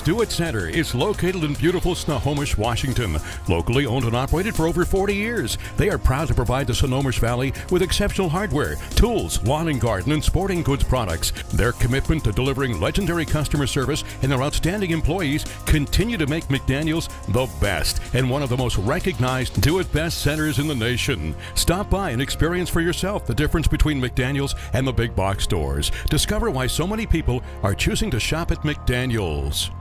Do It Center is located in beautiful Snohomish, Washington. Locally owned and operated for over 40 years, they are proud to provide the Snohomish Valley with exceptional hardware, tools, lawn and garden, and sporting goods products. Their commitment to delivering legendary customer service and their outstanding employees continue to make McDaniel's the best and one of the most recognized do-it-best centers in the nation. Stop by and experience for yourself the difference between McDaniel's and the big box stores. Discover why so many people are choosing to shop at McDaniel's.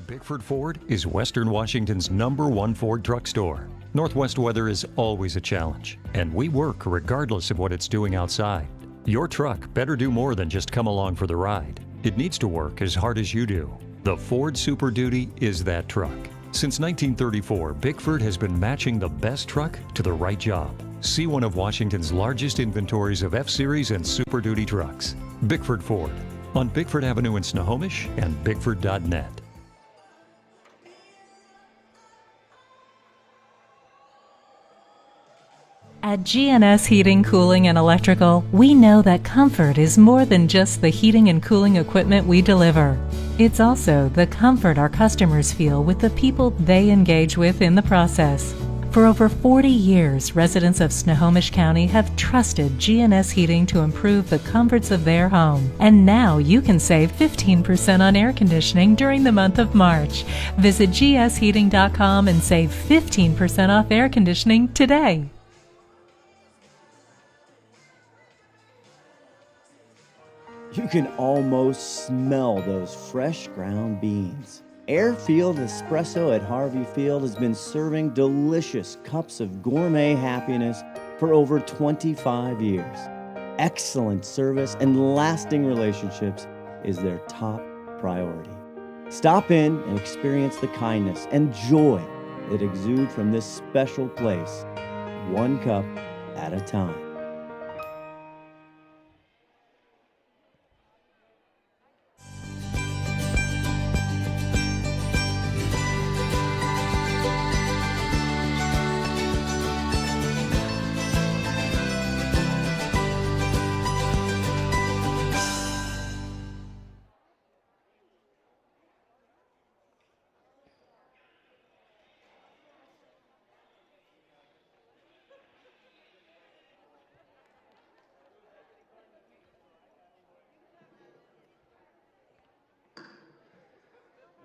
Bickford Ford is Western Washington's #1 Ford truck store. Northwest weather is always a challenge, and we work regardless of what it's doing outside. Your truck better do more than just come along for the ride. It needs to work as hard as you do. The Ford Super Duty is that truck. Since 1934, Bickford has been matching the best truck to the right job. See one of Washington's largest inventories of F-Series and Super Duty trucks. Bickford Ford on Bickford Avenue in Snohomish and Bickford.net. At GNS Heating, Cooling, and Electrical, we know that comfort is more than just the heating and cooling equipment we deliver. It's also the comfort our customers feel with the people they engage with in the process. For over 40 years, residents of Snohomish County have trusted GNS Heating to improve the comforts of their home. And now you can save 15% on air conditioning during the month of March. Visit gsheating.com and save 15% off air conditioning today. You can almost smell those fresh ground beans. Airfield Espresso at Harvey Field has been serving delicious cups of gourmet happiness for over 25 years. Excellent service and lasting relationships is their top priority. Stop in and experience the kindness and joy that exude from this special place, one cup at a time.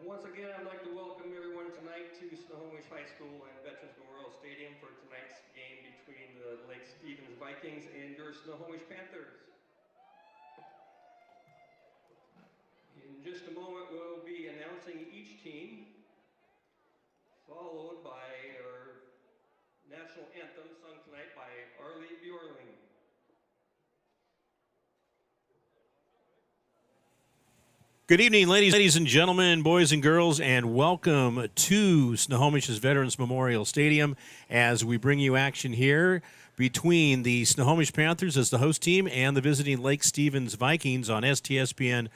Once again, I'd like to welcome everyone tonight to Snohomish High School and Veterans Memorial Stadium for tonight's game between the Lake Stevens Vikings and your Snohomish Panthers. In just a moment, we'll be announcing each team, followed by our national anthem sung tonight by Arlie Bjorling. Good evening, ladies and gentlemen, boys and girls, and welcome to Snohomish's Veterans Memorial Stadium as we bring you action here between the Snohomish Panthers as the host team and the visiting Lake Stevens Vikings on STSPN.com.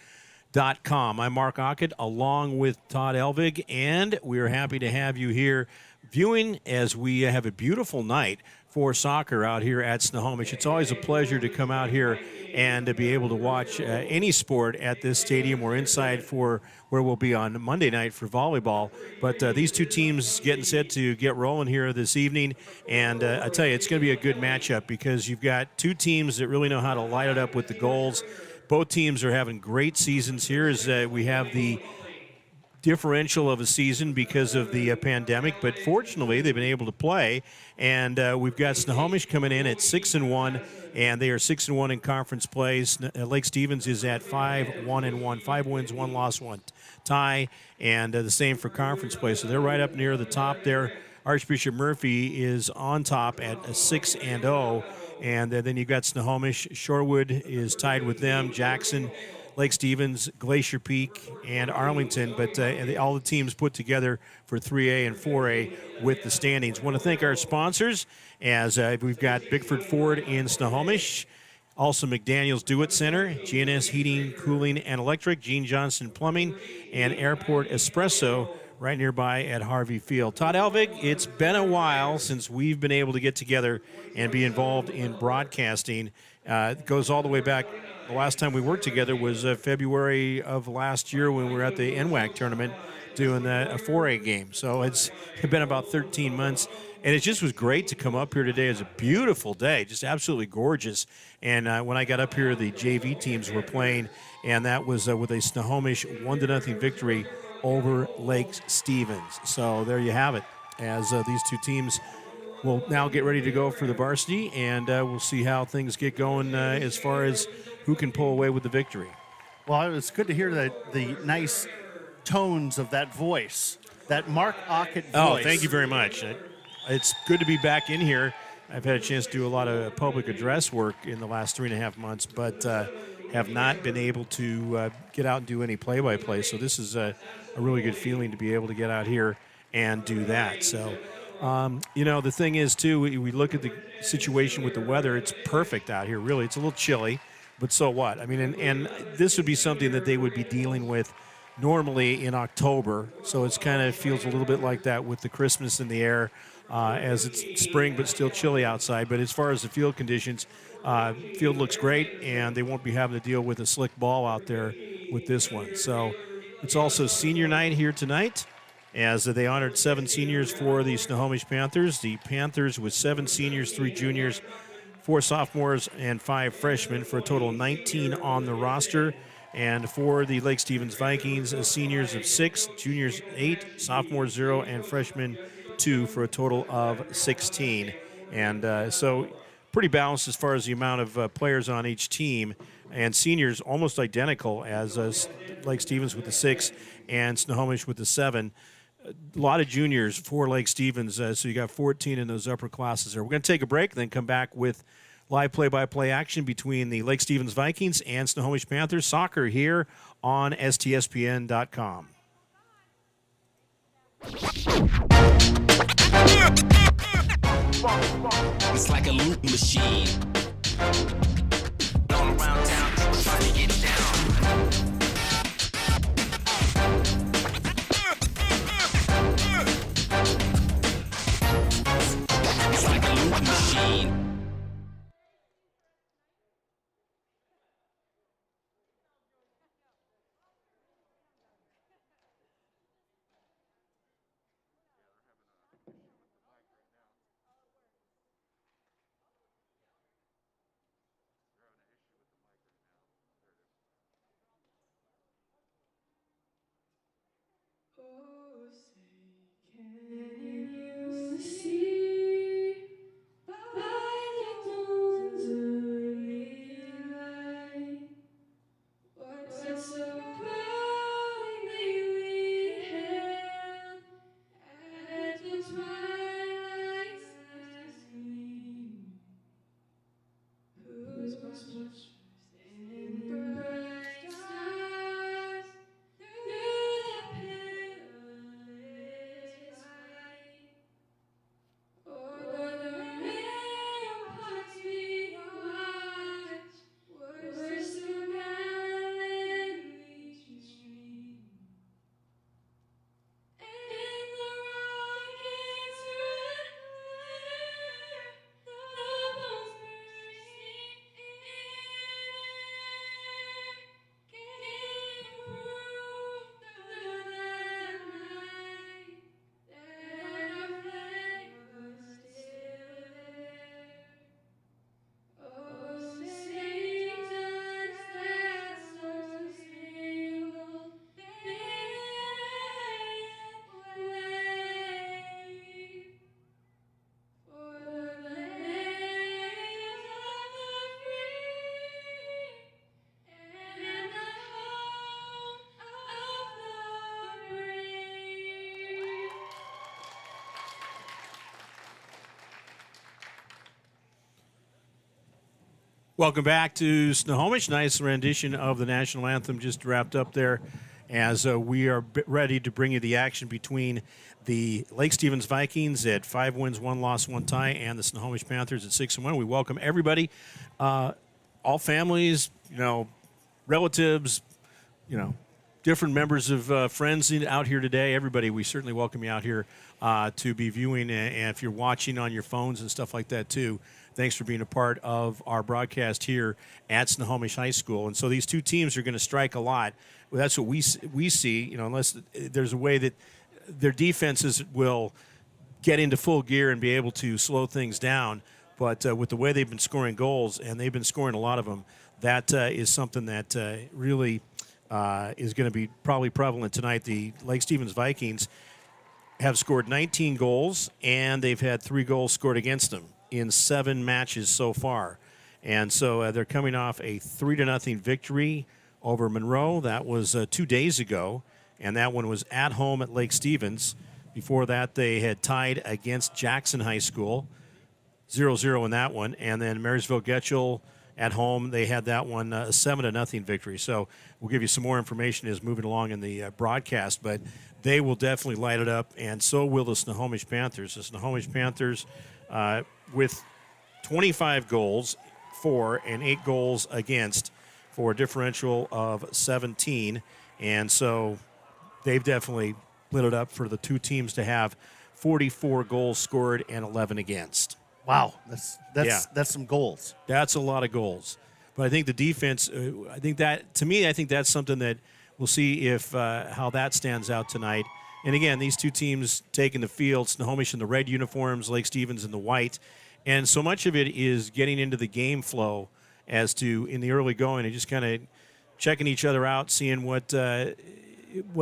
I'm Mark Ockett along with Todd Elvig, and we're happy to have you here viewing as we have a beautiful night for soccer out here at Snohomish. It's always a pleasure to come out here and to be able to watch any sport at this stadium. We're inside for where we'll be on Monday night for volleyball. But these two teams getting set to get rolling here this evening. And I tell you, it's going to be a good matchup because you've got two teams that really know how to light it up with the goals. Both teams are having great seasons here as we have the differential of a season because of the pandemic, but fortunately they've been able to play, and we've got Snohomish coming in at 6-1, and they are 6-1 in conference plays. Lake Stevens is at 5-1-1, 5 wins, 1 loss, 1 tie, and the same for conference play. So they're right up near the top there. Archbishop Murphy is on top at 6-0, and then you've got Snohomish. Shorewood is tied with them. Jackson, Lake Stevens, Glacier Peak, and Arlington, but all the teams put together for 3A and 4A with the standings. Want to thank our sponsors as we've got Bickford Ford in Snohomish, also McDaniel's Do It Center, GNS Heating, Cooling, and Electric, Gene Johnson Plumbing, and Airport Espresso right nearby at Harvey Field. Todd Elvig, it's been a while since we've been able to get together and be involved in broadcasting. It goes all the way back the last time we worked together was February of last year when we were at the NWAC tournament doing a 4A game. So it's been about 13 months. And it just was great to come up here today. It's a beautiful day, just absolutely gorgeous. And when I got up here, the JV teams were playing, and that was with a Snohomish 1-0 victory over Lake Stevens. So there you have it, as these two teams will now get ready to go for the varsity, and we'll see how things get going as far as who can pull away with the victory. Well, it's good to hear the nice tones of that voice, that Mark Ockett voice. Oh, thank you very much. It's good to be back in here. I've had a chance to do a lot of public address work in the last 3.5 months, but have not been able to get out and do any play-by-play. So this is a really good feeling to be able to get out here and do that. So, the thing is, too, we look at the situation with the weather. It's perfect out here, really. It's a little chilly, but so what? I mean, and this would be something that they would be dealing with normally in October. So it's kind of feels a little bit like that with the Christmas in the air. As it's spring but still chilly outside. But as far as the field conditions, field looks great, and they won't be having to deal with a slick ball out there with this one. So it's also senior night here tonight, as they honored 7 seniors for the Snohomish Panthers. The Panthers with 7 seniors, 3 juniors, 4 sophomores, and 5 freshmen, for a total of 19 on the roster. And for the Lake Stevens Vikings, seniors of 6, juniors 8, sophomores 0, and freshmen 2, for a total of 16. And so pretty balanced as far as the amount of players on each team. And seniors almost identical as Lake Stevens with the 6 and Snohomish with the 7. A lot of juniors for Lake Stevens, so you got 14 in those upper classes there. We're going to take a break, then come back with live play-by-play action between the Lake Stevens Vikings and Snohomish Panthers soccer here on STSPN.com. It's like a loop machine. All around town, people trying to get down. It's like a loop machine. Welcome back to Snohomish. Nice rendition of the national anthem just wrapped up there, as we are ready to bring you the action between the Lake Stevens Vikings at 5 wins, 1 loss, 1 tie, and the Snohomish Panthers at 6-1. We welcome everybody, all families, relatives, different members of friends out here today. Everybody, we certainly welcome you out here to be viewing, and if you're watching on your phones and stuff like that too, Thanks for being a part of our broadcast here at Snohomish High School. And so these two teams are going to strike a lot. Well, that's what we see, you know, unless there's a way that their defenses will get into full gear and be able to slow things down. But with the way they've been scoring goals, and they've been scoring a lot of them, that is something that really is going to be probably prevalent tonight. The Lake Stevens Vikings have scored 19 goals, and they've had 3 goals scored against them in 7 matches so far. And so they're coming off a 3-0 victory over Monroe. That was 2 days ago, and that one was at home at Lake Stevens. Before that, they had tied against Jackson High School, 0-0 in that one. And then Marysville-Getchell at home, they had that one a 7-0 victory. So we'll give you some more information as moving along in the broadcast, but they will definitely light it up, and so will the Snohomish Panthers. The Snohomish Panthers with 25 goals for and 8 goals against for a differential of 17. And so they've definitely lit it up for the two teams to have 44 goals scored and 11 against. Wow, that's some goals. That's a lot of goals. But I think the defense, I think that's something that we'll see if how that stands out tonight. And again, these two teams taking the field, Snohomish in the red uniforms, Lake Stevens in the white. And so much of it is getting into the game flow as to in the early going and just kind of checking each other out, seeing what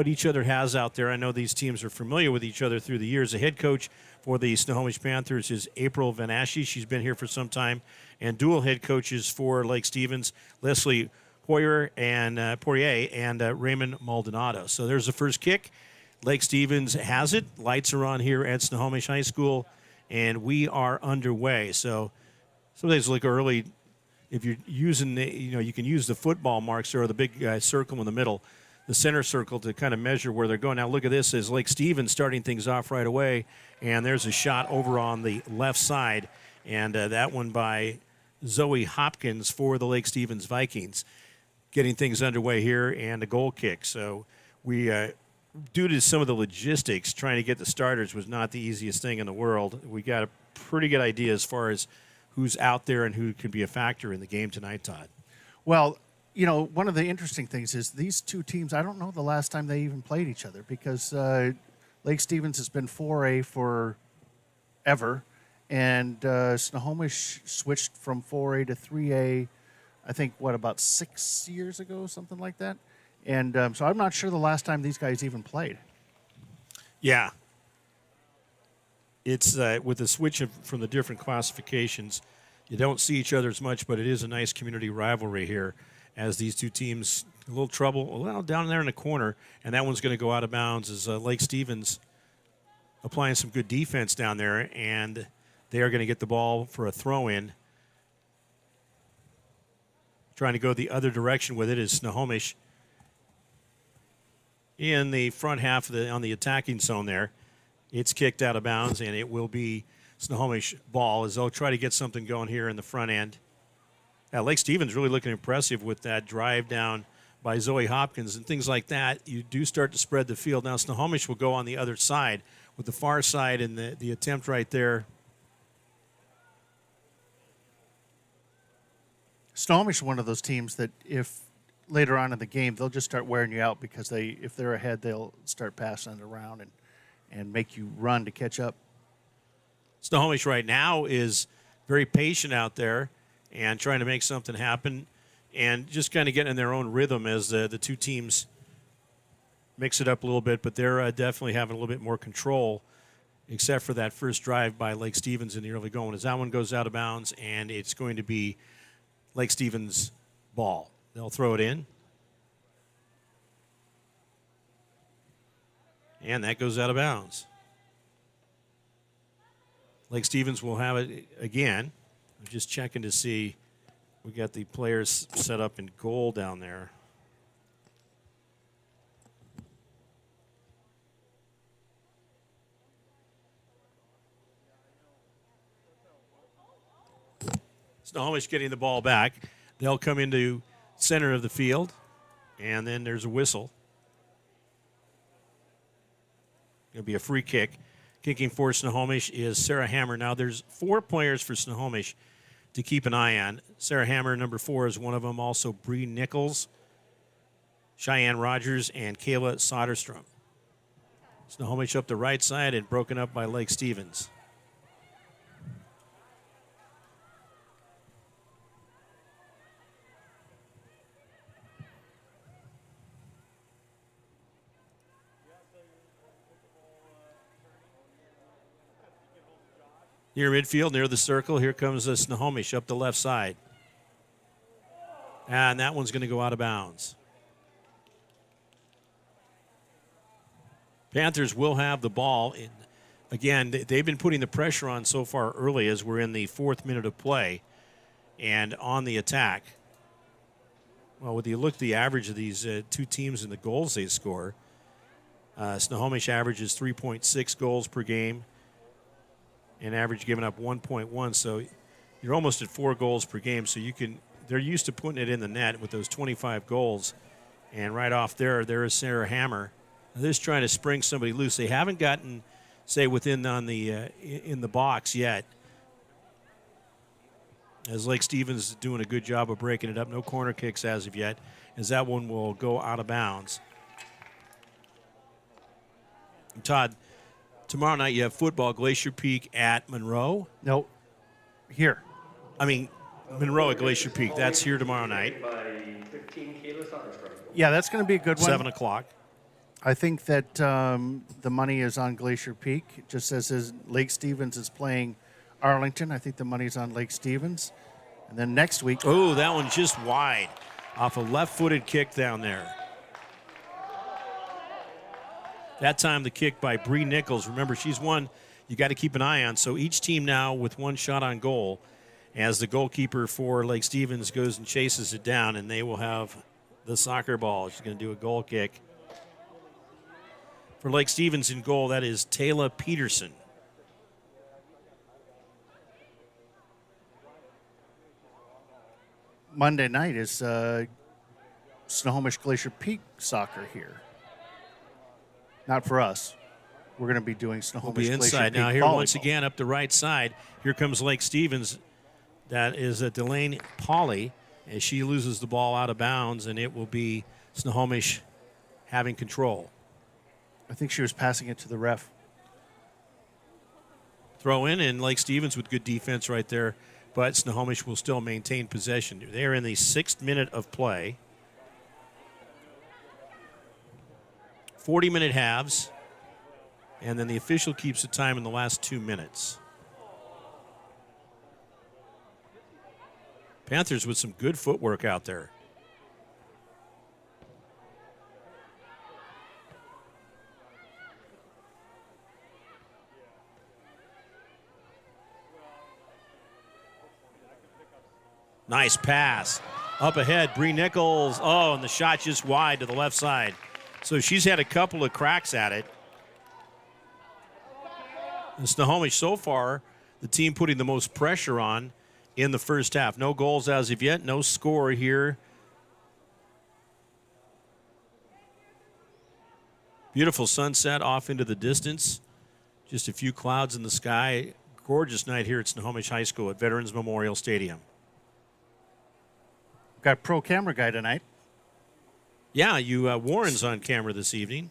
each other has out there. I know these teams are familiar with each other through the years. The head coach for the Snohomish Panthers is April Van Asche. She's been here for some time. And dual head coaches for Lake Stevens, Leslie Poirier and Raymond Maldonado. So there's the first kick. Lake Stevens has it. Lights are on here at Snohomish High School, and we are underway. So sometimes look early. If you're using, you can use the football marks or the big circle in the middle, the center circle to kind of measure where they're going. Now look at this as Lake Stevens starting things off right away, and there's a shot over on the left side, and that one by Zoe Hopkins for the Lake Stevens Vikings. Getting things underway here and a goal kick. So we, due to some of the logistics, trying to get the starters was not the easiest thing in the world. We got a pretty good idea as far as who's out there and who can be a factor in the game tonight, Todd. Well, one of the interesting things is these two teams, I don't know the last time they even played each other because Lake Stevens has been 4A forever, and Snohomish switched from 4A to 3A, I think, about 6 years ago, something like that. And so I'm not sure the last time these guys even played. Yeah. It's with the switch from the different classifications, you don't see each other as much, but it is a nice community rivalry here as these two teams, a little trouble, down there in the corner, and that one's going to go out of bounds as Lake Stevens applying some good defense down there, and they are going to get the ball for a throw-in. Trying to go the other direction with it is Snohomish in the front half on the attacking zone there. It's kicked out of bounds, and it will be Snohomish ball as they'll try to get something going here in the front end. Lake Stevens really looking impressive with that drive down by Zoe Hopkins and things like that. You do start to spread the field. Now Snohomish will go on the other side with the far side and the attempt right there. Snohomish is one of those teams that if later on in the game, they'll just start wearing you out because if they're ahead, they'll start passing it around and make you run to catch up. Snohomish right now is very patient out there and trying to make something happen and just kind of getting in their own rhythm as the two teams mix it up a little bit, but they're definitely having a little bit more control except for that first drive by Lake Stevens in the early going as that one goes out of bounds, and it's going to be Lake Stevens ball. They'll throw it in. And that goes out of bounds. Lake Stevens will have it again. I'm just checking to see. We got the players set up in goal down there. Snohomish getting the ball back. They'll come into center of the field, and then there's a whistle. It'll be a free kick. Kicking for Snohomish is Sarah Hammer. Now there's 4 players for Snohomish, to keep an eye on. Sarah Hammer, number 4, is one of them. Also, Bree Nichols, Cheyenne Rogers, and Kayla Soderstrom. Snohomish up the right side and broken up by Lake Stevens. Near midfield, near the circle, here comes Snohomish up the left side. And that one's going to go out of bounds. Panthers will have the ball. Again, they've been putting the pressure on so far early as we're in the 4th minute of play and on the attack. Well, when you look at the average of these two teams and the goals they score, Snohomish averages 3.6 goals per game and average giving up 1.1. So you're almost at 4 goals per game. So they're used to putting it in the net with those 25 goals. And right off there is Sarah Hammer. They're just trying to spring somebody loose. They haven't gotten, say, within on the in the box yet. As Lake Stevens is doing a good job of breaking it up. No corner kicks as of yet, as that one will go out of bounds. And Todd, tomorrow night you have football, Glacier Peak at Monroe. No, here. I mean, Monroe at Glacier Peak. That's here tomorrow night. Yeah, that's going to be a good one. 7 o'clock. I think that the money is on Glacier Peak. Just as Lake Stevens is playing Arlington, I think the money's on Lake Stevens. And then next week. Oh, that one just wide off a left-footed kick down there. That time the kick by Bree Nichols. Remember, she's one you got to keep an eye on. So each team now with one shot on goal as the goalkeeper for Lake Stevens goes and chases it down, and they will have the soccer ball. She's going to do a goal kick. For Lake Stevens in goal, that is Taylor Peterson. Monday night is Snohomish Glacier Peak soccer here. Not for us. We're going to be doing Snohomish We'll be inside Glacier now. Peak Here volleyball. once again up the right side. Here comes Lake Stevens. That is Delane Pauley as she loses the ball out of bounds, and it will be Snohomish having control. I think she was passing it to the ref. Throw in, and Lake Stevens with good defense right there, but Snohomish will still maintain possession. They are in the 6th minute of play. 40-minute halves, and then the official keeps the time in the last 2 minutes. Panthers with some good footwork out there. Nice pass. Up ahead, Bree Nichols. Oh, and the shot just wide to the left side. So she's had a couple of cracks at it. And Snohomish so far, the team putting the most pressure on in the first half. No goals as of yet, no score here. Beautiful sunset off into the distance. Just a few clouds in the sky. Gorgeous night here at Snohomish High School at Veterans Memorial Stadium. Got pro camera guy tonight. Yeah, Warren's on camera this evening.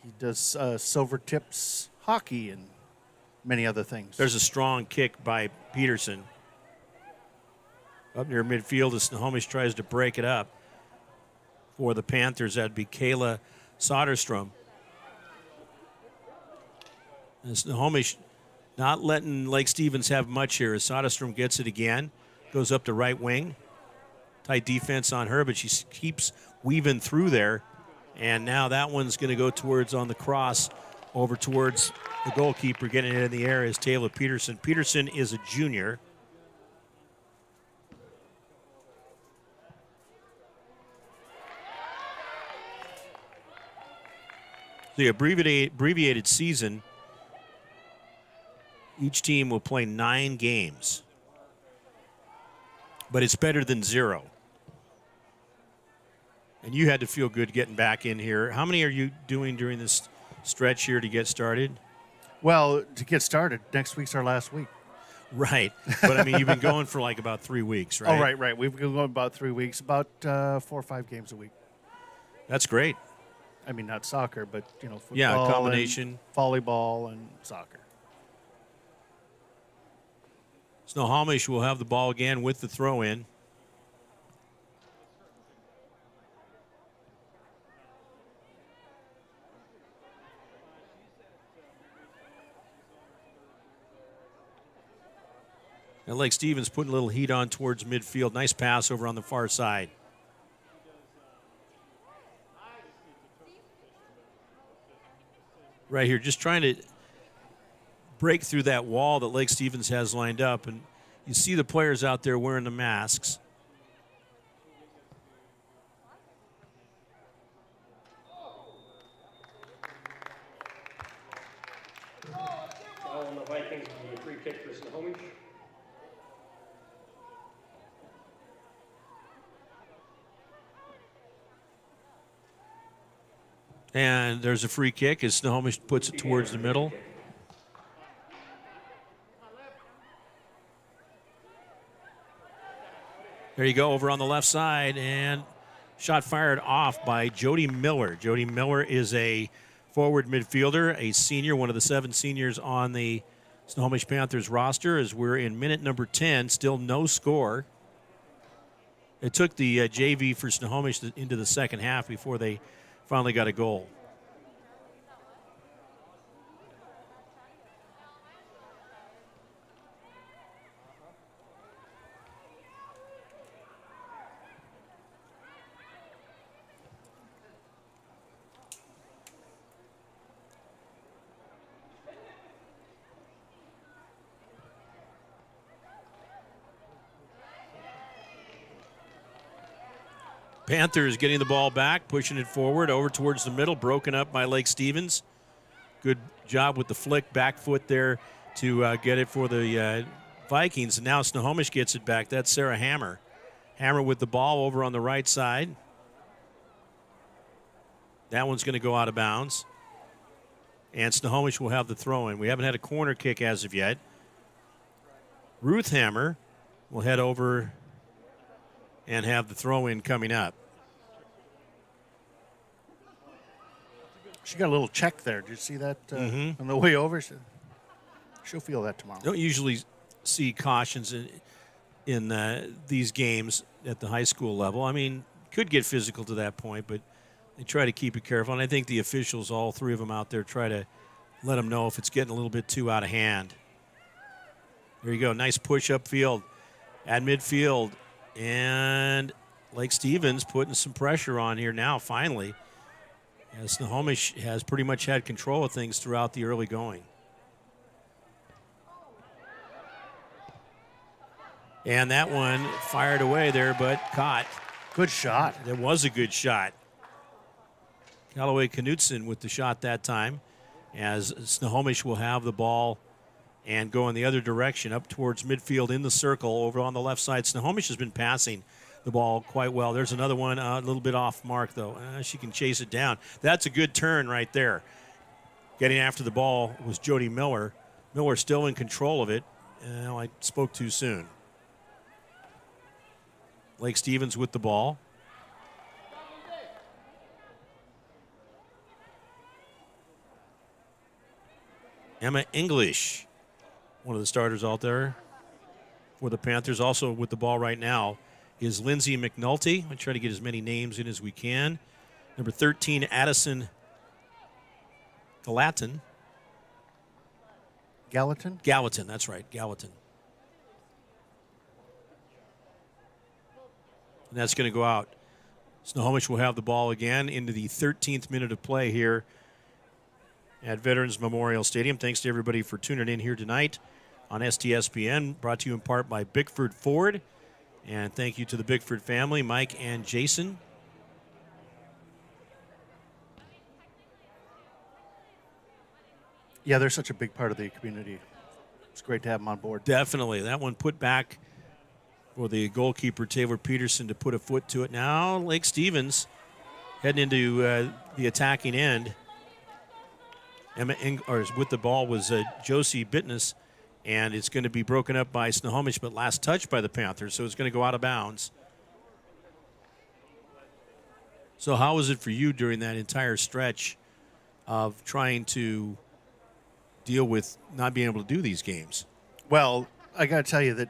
He does Silver Tips hockey and many other things. There's a strong kick by Peterson. Up near midfield as Snohomish tries to break it up. For the Panthers, that'd be Kayla Soderstrom. And Snohomish not letting Lake Stevens have much here as Soderstrom gets it again. Goes up to right wing. Tight defense on her, but she keeps weaving through there. And now that one's going to go towards on the cross over towards the goalkeeper. Getting it in the air is Taylor Peterson. Peterson is a junior. The abbreviated season, each team will play 9 games. But it's better than 0. And you had to feel good getting back in here. How many are you doing during this stretch here to get started? Well, to get started, next week's our last week. Right. But, I mean, you've been going for like about 3 weeks, right? Oh, right. We've been going about 3 weeks, about 4 or 5 games a week. That's great. I mean, not soccer, but, football, Yeah, a combination. and volleyball and soccer. Snohomish will have the ball again with the throw-in. And Lake Stevens putting a little heat on towards midfield. Nice pass over on the far side. Right here, just trying to break through that wall that Lake Stevens has lined up. And you see the players out there wearing the masks. Foul on the Vikings, the free kick for Snohomish. And there's a free kick as Snohomish puts it towards the middle. There you go, over on the left side, and shot fired off by Jody Miller. Jody Miller is a forward midfielder, a senior, one of the 7 seniors on the Snohomish Panthers roster, as we're in minute number 10, still no score. It took the JV for Snohomish into the second half before they finally got a goal. Panthers getting the ball back, pushing it forward, over towards the middle, broken up by Lake Stevens. Good job with the flick, back foot there to get it for the Vikings. And now Snohomish gets it back. That's Sarah Hammer. Hammer with the ball over on the right side. That one's going to go out of bounds. And Snohomish will have the throw-in. We haven't had a corner kick as of yet. Ruth Hammer will head over and have the throw-in coming up. She got a little check there. Did you see that on the way over? She'll feel that tomorrow. Don't usually see cautions in these games at the high school level. I mean, could get physical to that point, but they try to keep it careful. And I think the officials, all 3 of them out there, try to let them know if it's getting a little bit too out of hand. There you go. Nice push upfield at midfield. And Lake Stevens putting some pressure on here now, finally. As Snohomish has pretty much had control of things throughout the early going. And that one fired away there, but caught. Good shot. That was a good shot. Callaway Knutson with the shot that time, as Snohomish will have the ball and go in the other direction up towards midfield in the circle over on the left side. Snohomish has been passing the ball quite well. There's another one a little bit off mark, though. She can chase it down. That's a good turn right there. Getting after the ball was Jody Miller. Miller still in control of it. I spoke too soon. Lake Stevens with the ball. Emma English, one of the starters out there for the Panthers. Also with the ball right now is Lindsay McNulty. I try to get as many names in as we can. Number 13, Addison Gallatin. Gallatin? Gallatin, that's right, Gallatin. And that's going to go out. Snohomish will have the ball again into the 13th minute of play here at Veterans Memorial Stadium. Thanks to everybody for tuning in here tonight on STSPN, brought to you in part by Bickford Ford. And thank you to the Bickford family, Mike and Jason. Yeah, they're such a big part of the community. It's great to have them on board. Definitely. That one put back for the goalkeeper, Taylor Peterson, to put a foot to it. Now Lake Stevens heading into the attacking end. With the ball was Josie Bittness, and it's going to be broken up by Snohomish, but last touch by the Panthers, so it's going to go out of bounds. So how was it for you during that entire stretch of trying to deal with not being able to do these games? Well, I got to tell you that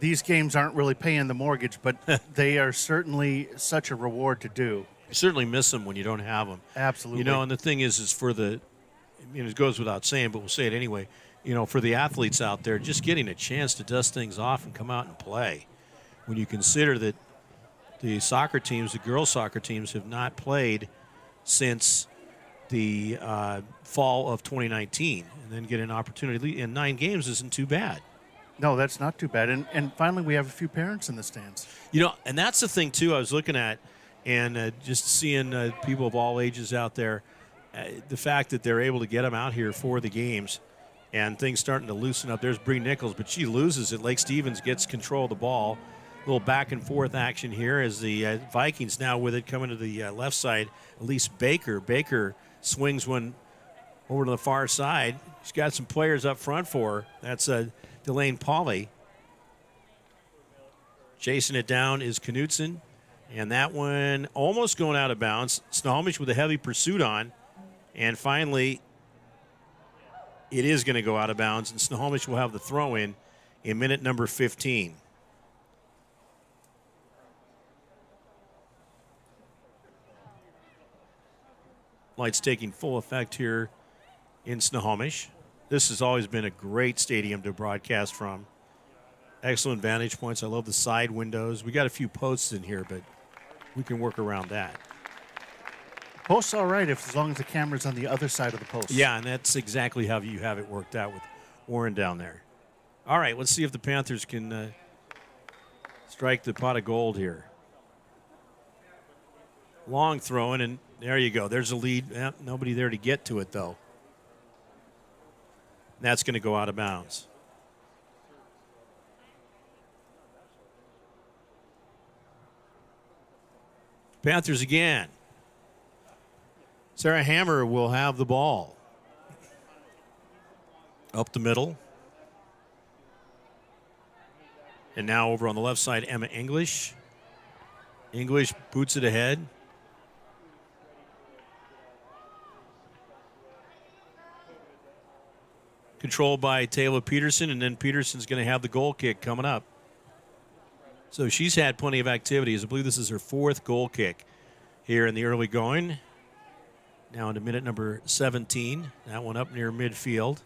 these games aren't really paying the mortgage, but they are certainly such a reward to do. You certainly miss them when you don't have them. Absolutely. You know, and the thing is for the, it goes without saying, but we'll say it anyway, for the athletes out there, just getting a chance to dust things off and come out and play. When you consider that the soccer teams, the girls' soccer teams, have not played since the fall of 2019, and then get an opportunity in 9 games isn't too bad. No, that's not too bad. And finally, we have a few parents in the stands. And that's the thing, too, I was looking at, and just seeing people of all ages out there, the fact that they're able to get them out here for the games and things starting to loosen up. There's Bree Nichols, but she loses it. Lake Stevens gets control of the ball. A little back and forth action here as the Vikings now with it coming to the left side. Elise Baker. Baker swings one over to the far side. She's got some players up front for her. That's Delane Pauly. Chasing it down is Knutson. And that one almost going out of bounds. Snohomish with a heavy pursuit on. And finally, it is going to go out of bounds. And Snohomish will have the throw in minute number 15. Lights taking full effect here in Snohomish. This has always been a great stadium to broadcast from. Excellent vantage points. I love the side windows. We got a few posts in here, but we can work around that. Post's all right as long as the camera's on the other side of the post. Yeah, and that's exactly how you have it worked out with Warren down there. All right, let's see if the Panthers can strike the pot of gold here. Long throwing, and there you go. There's a lead. Nobody there to get to it, though. That's going to go out of bounds. Panthers again. Sarah Hammer will have the ball. Up the middle. And now over on the left side, Emma English. English boots it ahead. Controlled by Taylor Peterson, and then Peterson's going to have the goal kick coming up. So she's had plenty of activities. I believe this is her 4th goal kick here in the early going. Now into minute number 17. That one up near midfield.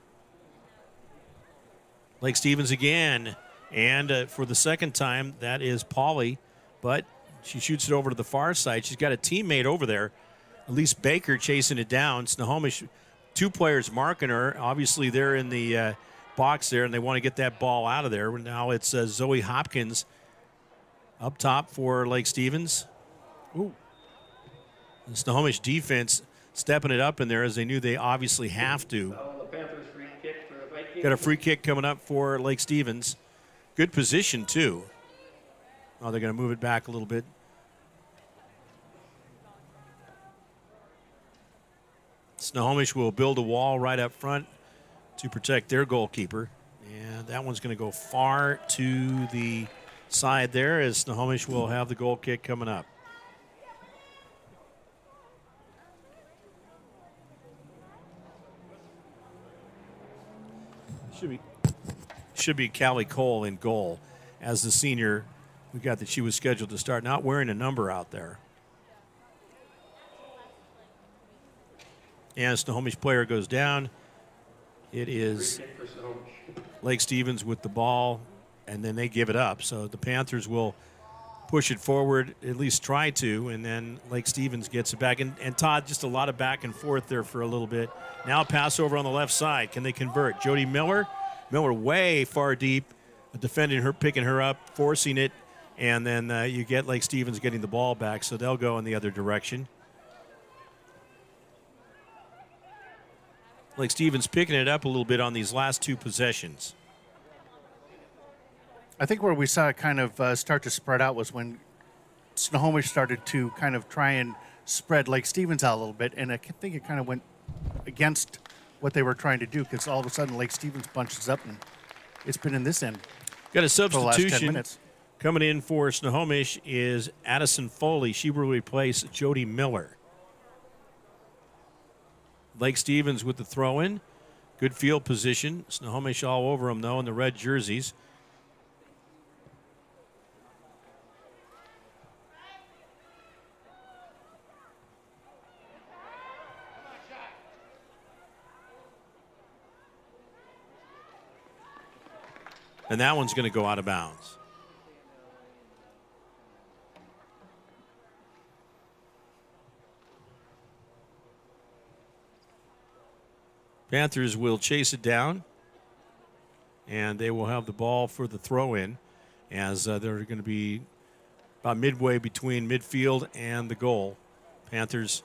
Lake Stevens again. And for the second time, that is Pauly. But she shoots it over to the far side. She's got a teammate over there. Elise Baker chasing it down. Snohomish, 2 players marking her. Obviously, they're in the box there, and they want to get that ball out of there. Now it's Zoe Hopkins up top for Lake Stevens. Ooh. The Snohomish defense stepping it up in there as they knew they obviously have to. The Panthers free kick for the Vikings. Got a free kick coming up for Lake Stevens. Good position, too. Oh, they're going to move it back a little bit. Snohomish will build a wall right up front to protect their goalkeeper. And that one's going to go far to the side there as Snohomish will have the goal kick coming up. Should be Callie Cole in goal as the senior. We got that she was scheduled to start, not wearing a number out there. And Snohomish player goes down. It is Lake Stevens with the ball, and then they give it up. So the Panthers will push it forward, at least try to, and then Lake Stevens gets it back. And Todd, just a lot of back and forth there for a little bit. Now pass over on the left side. Can they convert? Jody Miller. Miller way far deep, defending her, picking her up, forcing it, and then you get Lake Stevens getting the ball back, so they'll go in the other direction. Lake Stevens picking it up a little bit on these last 2 possessions. I think where we saw it kind of start to spread out was when Snohomish started to kind of try and spread Lake Stevens out a little bit, and I think it kind of went against what they were trying to do, because all of a sudden Lake Stevens bunches up, and it's been in this end Got a for the last 10 substitution minutes. coming in for Snohomish is Addison Foley. She will replace Jody Miller. Lake Stevens with the throw-in. Good field position. Snohomish all over them, though, in the red jerseys. And that one's going to go out of bounds. Panthers will chase it down, and they will have the ball for the throw-in, as they're going to be about midway between midfield and the goal. Panthers,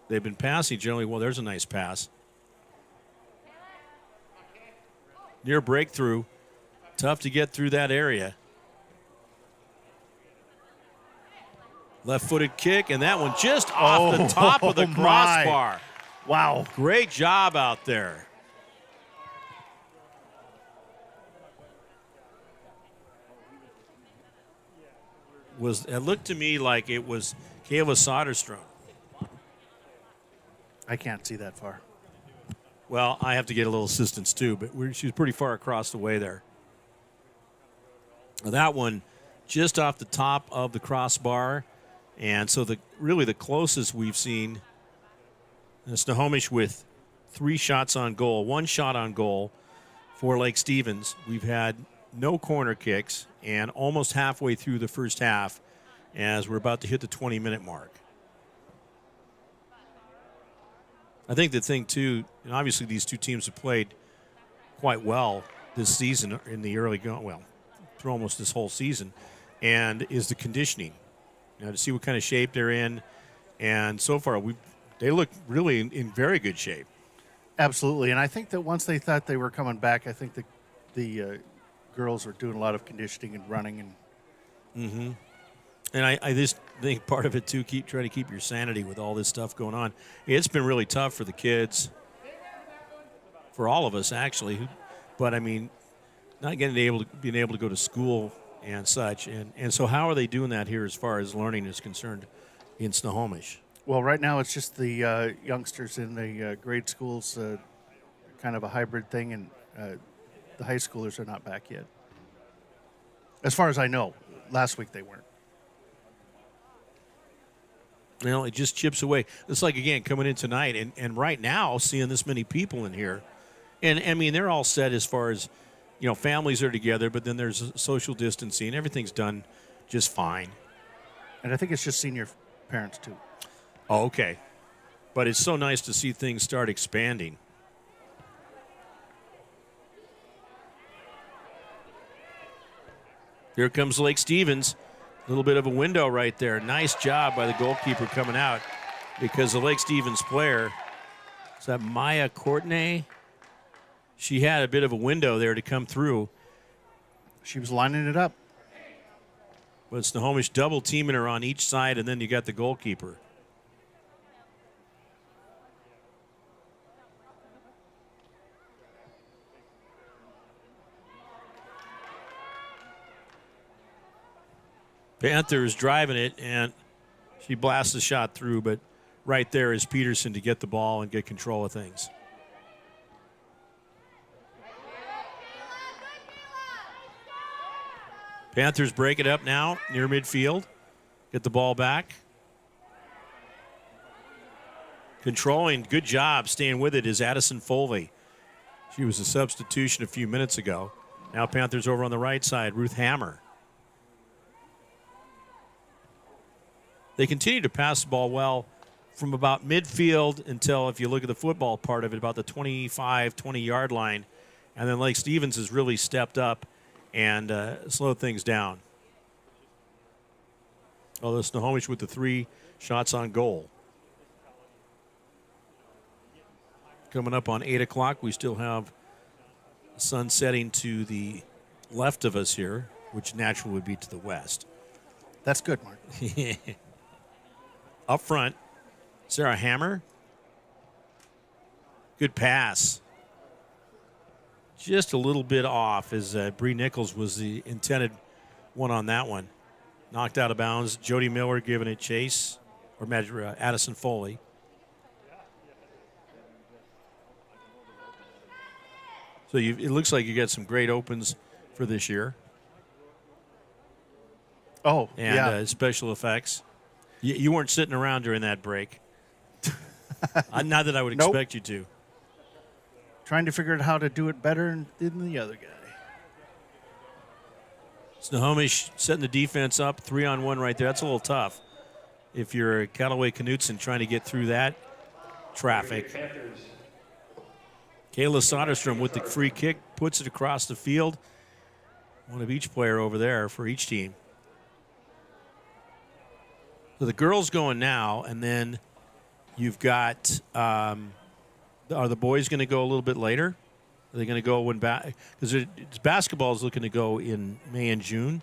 they've been passing generally. Well, there's a nice pass. Near breakthrough. Tough to get through that area. Left-footed kick, and that one just off the top of the crossbar. Wow. Great job out there. It looked to me like it was Kayla Soderstrom. I can't see that far. Well, I have to get a little assistance too, but she was pretty far across the way there. That one just off the top of the crossbar, and so really the closest we've seen Snohomish with 3 shots on goal, 1 shot on goal for Lake Stevens. We've had no corner kicks, and almost halfway through the first half as we're about to hit the 20-minute mark. I think the thing, too, and obviously these two teams have played quite well this season in the early going, well, through almost this whole season, and is the conditioning. To see what kind of shape they're in. And so far, they look really in very good shape. Absolutely. And I think that once they thought they were coming back, I think the girls are doing a lot of conditioning and running. And And I just think part of it, too, try to keep your sanity with all this stuff going on. It's been really tough for the kids, for all of us, actually. But, I mean, not being able to go to school and such. And so how are they doing that here as far as learning is concerned in Snohomish? Well, right now it's just the youngsters in the grade schools, kind of a hybrid thing, and the high schoolers are not back yet. As far as I know, last week they weren't. It just chips away. It's like, again, coming in tonight, and right now seeing this many people in here. And, I mean, they're all set as far as, families are together, but then there's social distancing. Everything's done just fine. And I think it's just senior parents, too. Oh, okay. But it's so nice to see things start expanding. Here comes Lake Stevens. A little bit of a window right there. Nice job by the goalkeeper coming out, because the Lake Stevens player, is that Maya Courtney? She had a bit of a window there to come through. She was lining it up. But Snohomish double teaming her on each side, and then you got the goalkeeper. Panthers driving it, and she blasts the shot through, but right there is Peterson to get the ball and get control of things. Panthers break it up now near midfield. Get the ball back. Controlling, good job staying with it is Addison Foley. She was a substitution a few minutes ago. Now Panthers over on the right side, Ruth Hammer. They continue to pass the ball well from about midfield until, if you look at the football part of it, about the 25, 20-yard line. And then Lake Stevens has really stepped up and slowed things down. Although Snohomish with the 3 shots on goal. Coming up on 8 o'clock, we still have the sun setting to the left of us here, which naturally would be to the west. That's good, Mark. Up front, Sarah Hammer. Good pass. Just a little bit off as Bree Nichols was the intended one on that one. Knocked out of bounds. Jody Miller giving it chase, or Addison Foley. So it looks like you got some great opens for this year. Oh, and yeah. Special effects. You weren't sitting around during that break. Not that I would expect you to. Trying to figure out how to do it better than the other guy. Snohomish setting the defense up, 3-on-1 right there. That's a little tough. If you're Callaway Knutson trying to get through that traffic. Kayla Soderstrom with the free kick, puts it across the field. One of each player over there for each team. So the girls going now, and then you've got, are the boys going to go a little bit later? Are they going to go when because basketball is looking to go in May and June,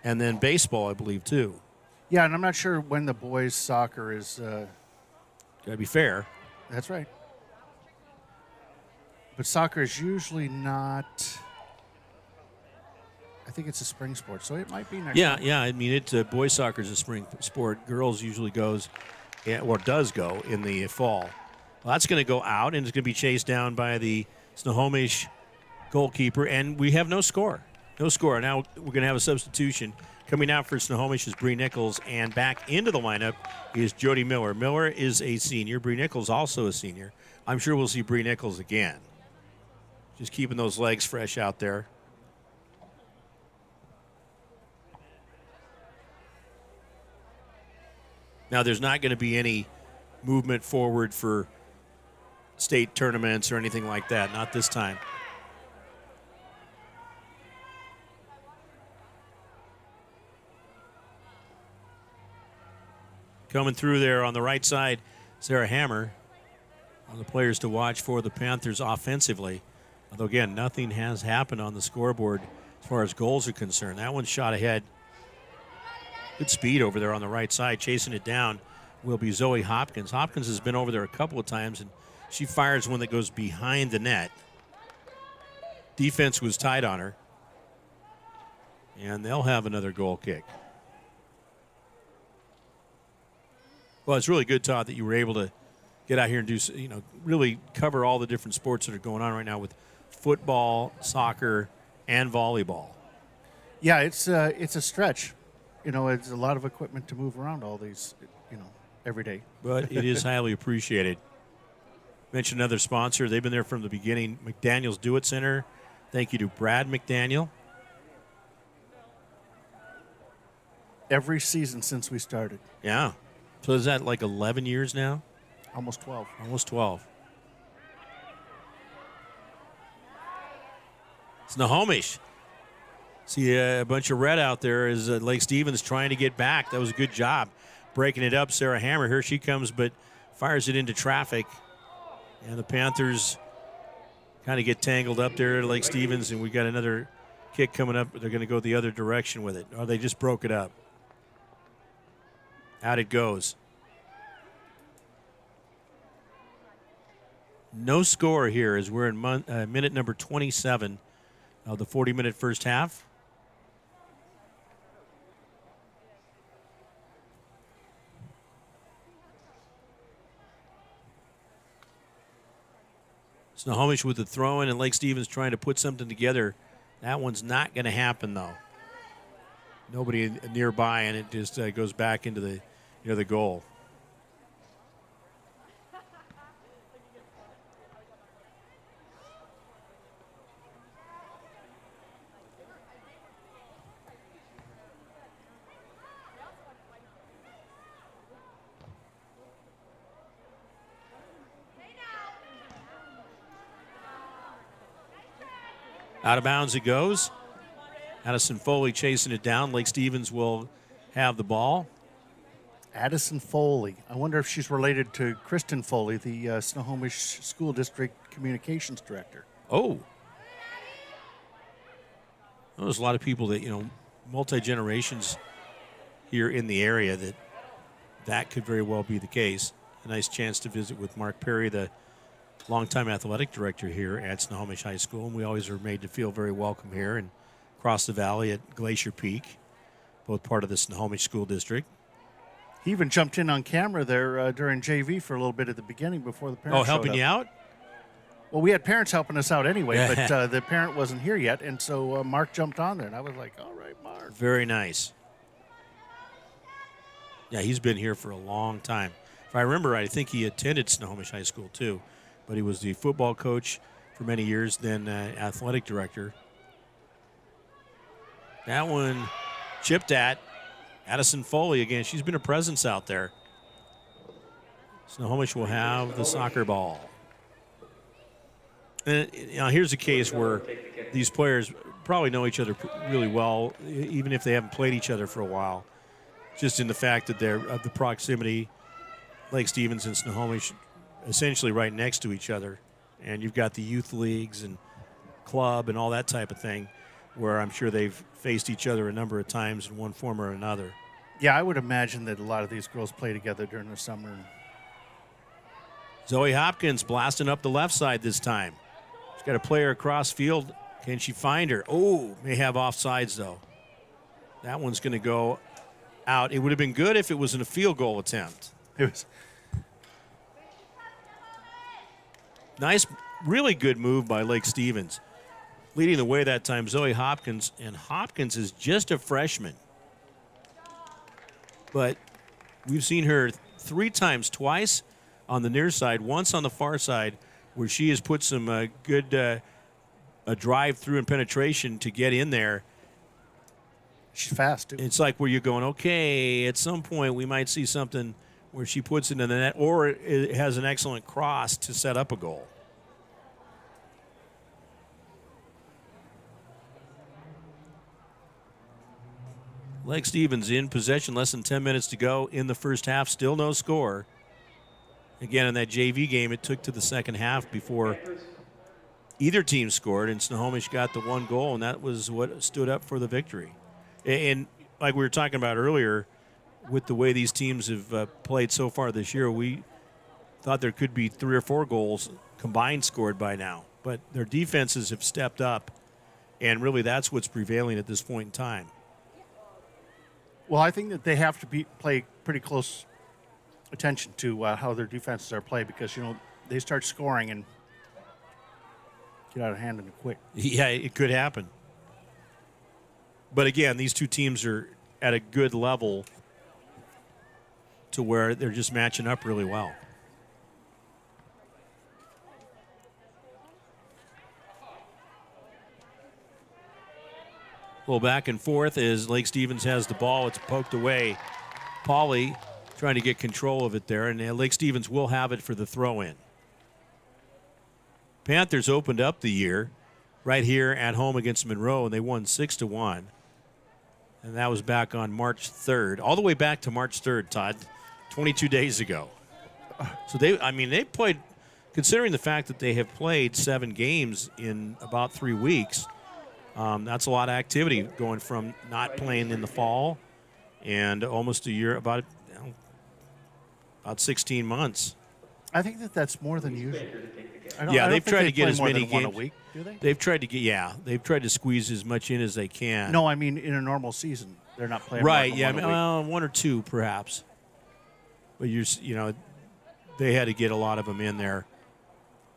and then baseball, I believe, too. Yeah, and I'm not sure when the boys' soccer is. Got to be fair. That's right. But soccer is usually not. I think it's a spring sport, so it might be next. Yeah, month. yeah. I mean, boys' soccer is a spring sport. Girls usually goes, or does go in the fall. Well, that's going to go out, and it's going to be chased down by the Snohomish goalkeeper, and we have no score. No score. Now we're going to have a substitution. Coming out for Snohomish is Bree Nichols, and back into the lineup is Jody Miller. Miller is a senior. Bree Nichols also a senior. I'm sure we'll see Bree Nichols again. Just keeping those legs fresh out there. Now, there's not going to be any movement forward for state tournaments or anything like that. Not this time. Coming through there on the right side, Sarah Hammer. One of the players to watch for the Panthers offensively. Although, again, nothing has happened on the scoreboard as far as goals are concerned. That one's shot ahead. Good speed over there on the right side. Chasing it down will be Zoe Hopkins. Hopkins has been over there a couple of times, and she fires one that goes behind the net. Defense was tight on her. And they'll have another goal kick. Well, it's really good, Todd, that you were able to get out here and do, really cover all the different sports that are going on right now with football, soccer, and volleyball. Yeah, it's a stretch. It's a lot of equipment to move around all these, every day. But it is highly appreciated. Mention another sponsor. They've been there from the beginning. McDaniel's Do It Center. Thank you to Brad McDaniel. Every season since we started. Yeah. So is that like 11 years now? Almost 12. Almost 12. Snohomish. See a bunch of red out there as Lake Stevens trying to get back. That was a good job. Breaking it up, Sarah Hammer. Here she comes, but fires it into traffic. And the Panthers kind of get tangled up there at Lake Stevens, and we got another kick coming up. They're going to go the other direction with it. Or they just broke it up. Out it goes. No score here as we're in minute number 27 of the 40-minute first half. Snohomish with the throw-in and Lake Stevens trying to put something together. That one's not going to happen, though. Nobody nearby, and it just goes back into the goal. Out of bounds it goes. Addison Foley chasing it down. Lake Stevens will have the ball. Addison Foley. I wonder if she's related to Kristen Foley, the Snohomish School District Communications Director. Oh. Well, there's a lot of people that, multi-generations here in the area that could very well be the case. A nice chance to visit with Mark Perry, the longtime athletic director here at Snohomish High School, and we always are made to feel very welcome here and across the valley at Glacier Peak, both part of the Snohomish School District. He even jumped in on camera there during JV for a little bit at the beginning before the parents showed helping up. you out? Well, we had parents helping us out anyway, Yeah. but the parent wasn't here yet, and so Mark jumped on there, and I was like, all right, Mark. Very nice. Yeah, he's been here for a long time. If I remember right, I think he attended Snohomish High School too, but he was the football coach for many years, then athletic director. That one chipped at Addison Foley again. She's been a presence out there. Snohomish will have the soccer ball. And, here's a case where these players probably know each other really well, even if they haven't played each other for a while. Just in the fact that they're of the proximity, Lake Stevens and Snohomish, essentially right next to each other. And you've got the youth leagues and club and all that type of thing, where I'm sure they've faced each other a number of times in one form or another. Yeah, I would imagine that a lot of these girls play together during the summer. Zoe Hopkins blasting up the left side this time. She's got a player across field. Can she find her? Oh, may have offsides, though. That one's going to go out. It would have been good if it was in a field goal attempt. It was. Nice, really good move by Lake Stevens. Leading the way that time, Zoe Hopkins, and Hopkins is just a freshman. But we've seen her twice on the near side, once on the far side, where she has put some good a drive through and penetration to get in there. She's fast, too. It's like where you're going, okay, at some point we might see something where she puts it in the net, or it has an excellent cross to set up a goal. Lake Stevens in possession, less than 10 minutes to go in the first half, still no score. Again, in that JV game, it took to the second half before either team scored, and Snohomish got the one goal, and that was what stood up for the victory. And like we were talking about earlier, with the way these teams have played so far this year, we thought there could be 3 or 4 goals combined scored by now. But their defenses have stepped up, and really that's what's prevailing at this point in time. Well, I think that they have to play pretty close attention to how their defenses are played because, they start scoring and get out of hand in a quick. Yeah, it could happen. But again, these two teams are at a good level to where they're just matching up really well. A little back and forth as Lake Stevens has the ball. It's poked away. Pauly trying to get control of it there, and Lake Stevens will have it for the throw-in. Panthers opened up the year right here at home against Monroe, and they won 6-1. And that was back on March 3rd, all the way back to March 3rd, Todd, 22 days ago. So they played, considering the fact that they have played 7 games in about 3 weeks, that's a lot of activity going from not playing in the fall and almost a year, about 16 months. I think that's more than usual. They've tried to get as many games. 1 a games. week, do they? They've tried to squeeze as much in as they can. No, I mean in a normal season, they're not playing. Right? more than Yeah, one a week. 1 or 2 perhaps. But they had to get a lot of them in there,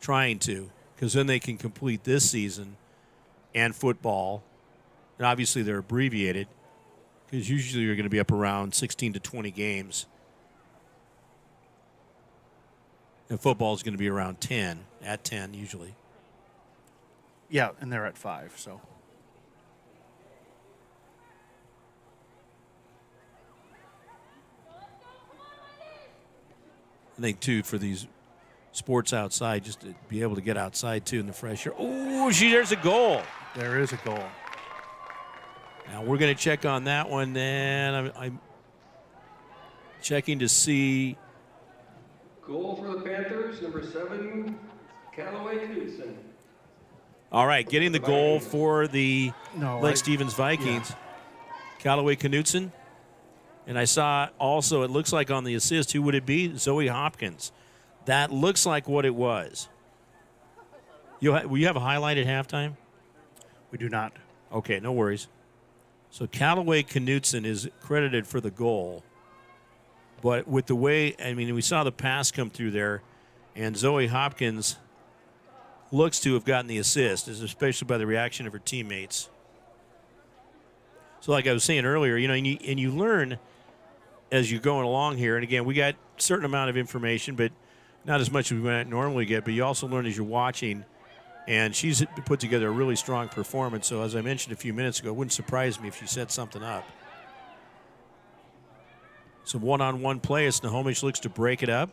trying to, because then they can complete this season and football, and obviously they're abbreviated because usually you're going to be up around 16 to 20 games. And football is going to be around 10, at 10 usually. Yeah, and they're at 5, so. I think, too, for these sports outside, just to be able to get outside, too, in the fresh air. Oh, there's a goal. There is a goal. Now, we're going to check on that one, and I'm checking to see. Goal for the Panthers, number 7, Callaway Knudsen. All right, getting the goal for the Lake Stevens Vikings. Yeah. Callaway Knudsen. And I saw also, it looks like on the assist, who would it be? Zoe Hopkins. That looks like what it was. Will you have a highlight at halftime? We do not. Okay, no worries. So Callaway Knutson is credited for the goal. But with the way, I mean, we saw the pass come through there, and Zoe Hopkins looks to have gotten the assist, especially by the reaction of her teammates. So like I was saying earlier, you know, and you learn as you're going along here. And again, we got a certain amount of information, but not as much as we might normally get. But you also learn as you're watching. And she's put together a really strong performance. So as I mentioned a few minutes ago, it wouldn't surprise me if she set something up. Some one-on-one play as Snohomish looks to break it up.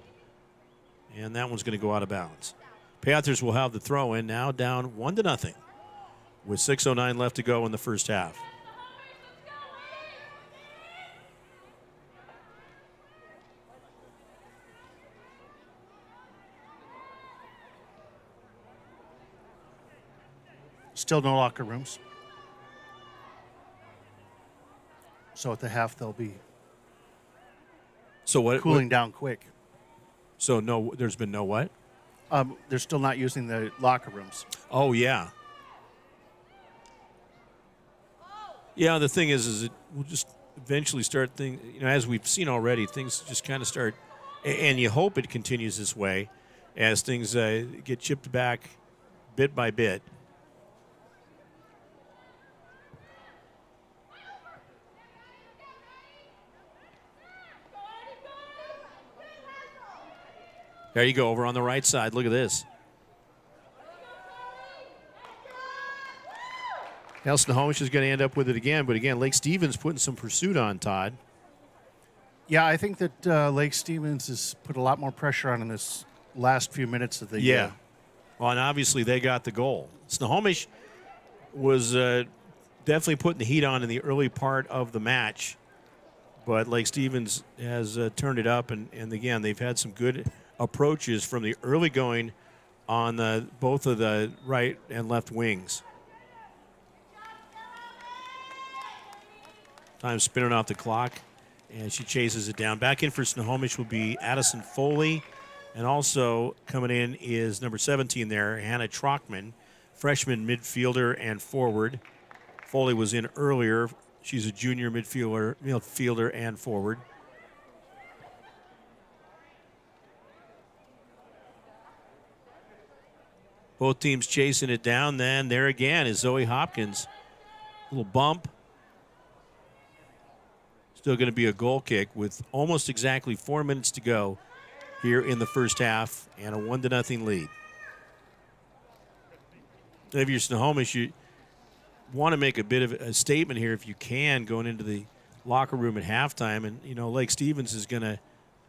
And that one's going to go out of bounds. Panthers will have the throw in now, down 1-0 with 6:09 left to go in the first half. Still no locker rooms. So at the half, they'll be cooling down quick. So no, there's been no what? They're still not using the locker rooms. Oh, yeah. Yeah, the thing is it we'll just eventually start things, you know, as we've seen already, things just kind of start, and you hope it continues this way as things get chipped back bit by bit. There you go, over on the right side. Look at this. Now Snohomish is going to end up with it again, but again, Lake Stevens putting some pursuit on, Todd. Yeah, I think that Lake Stevens has put a lot more pressure on in this last few minutes of the Yeah. Well, and obviously they got the goal. Snohomish was definitely putting the heat on in the early part of the match, but Lake Stevens has turned it up, and again, they've had some good approaches from the early going on both of the right and left wings. Time spinning off the clock, and she chases it down. Back in for Snohomish will be Addison Foley, and also coming in is number 17 there, Hannah Trockman, freshman midfielder and forward. Foley was in earlier. She's a junior midfielder and forward. Both teams chasing it down. Then there again is Zoe Hopkins. Little bump. Still going to be a goal kick with almost exactly 4 minutes to go here in the first half and a 1-0 lead. If you're Snohomish, you want to make a bit of a statement here if you can going into the locker room at halftime. And, you know, Lake Stevens is going to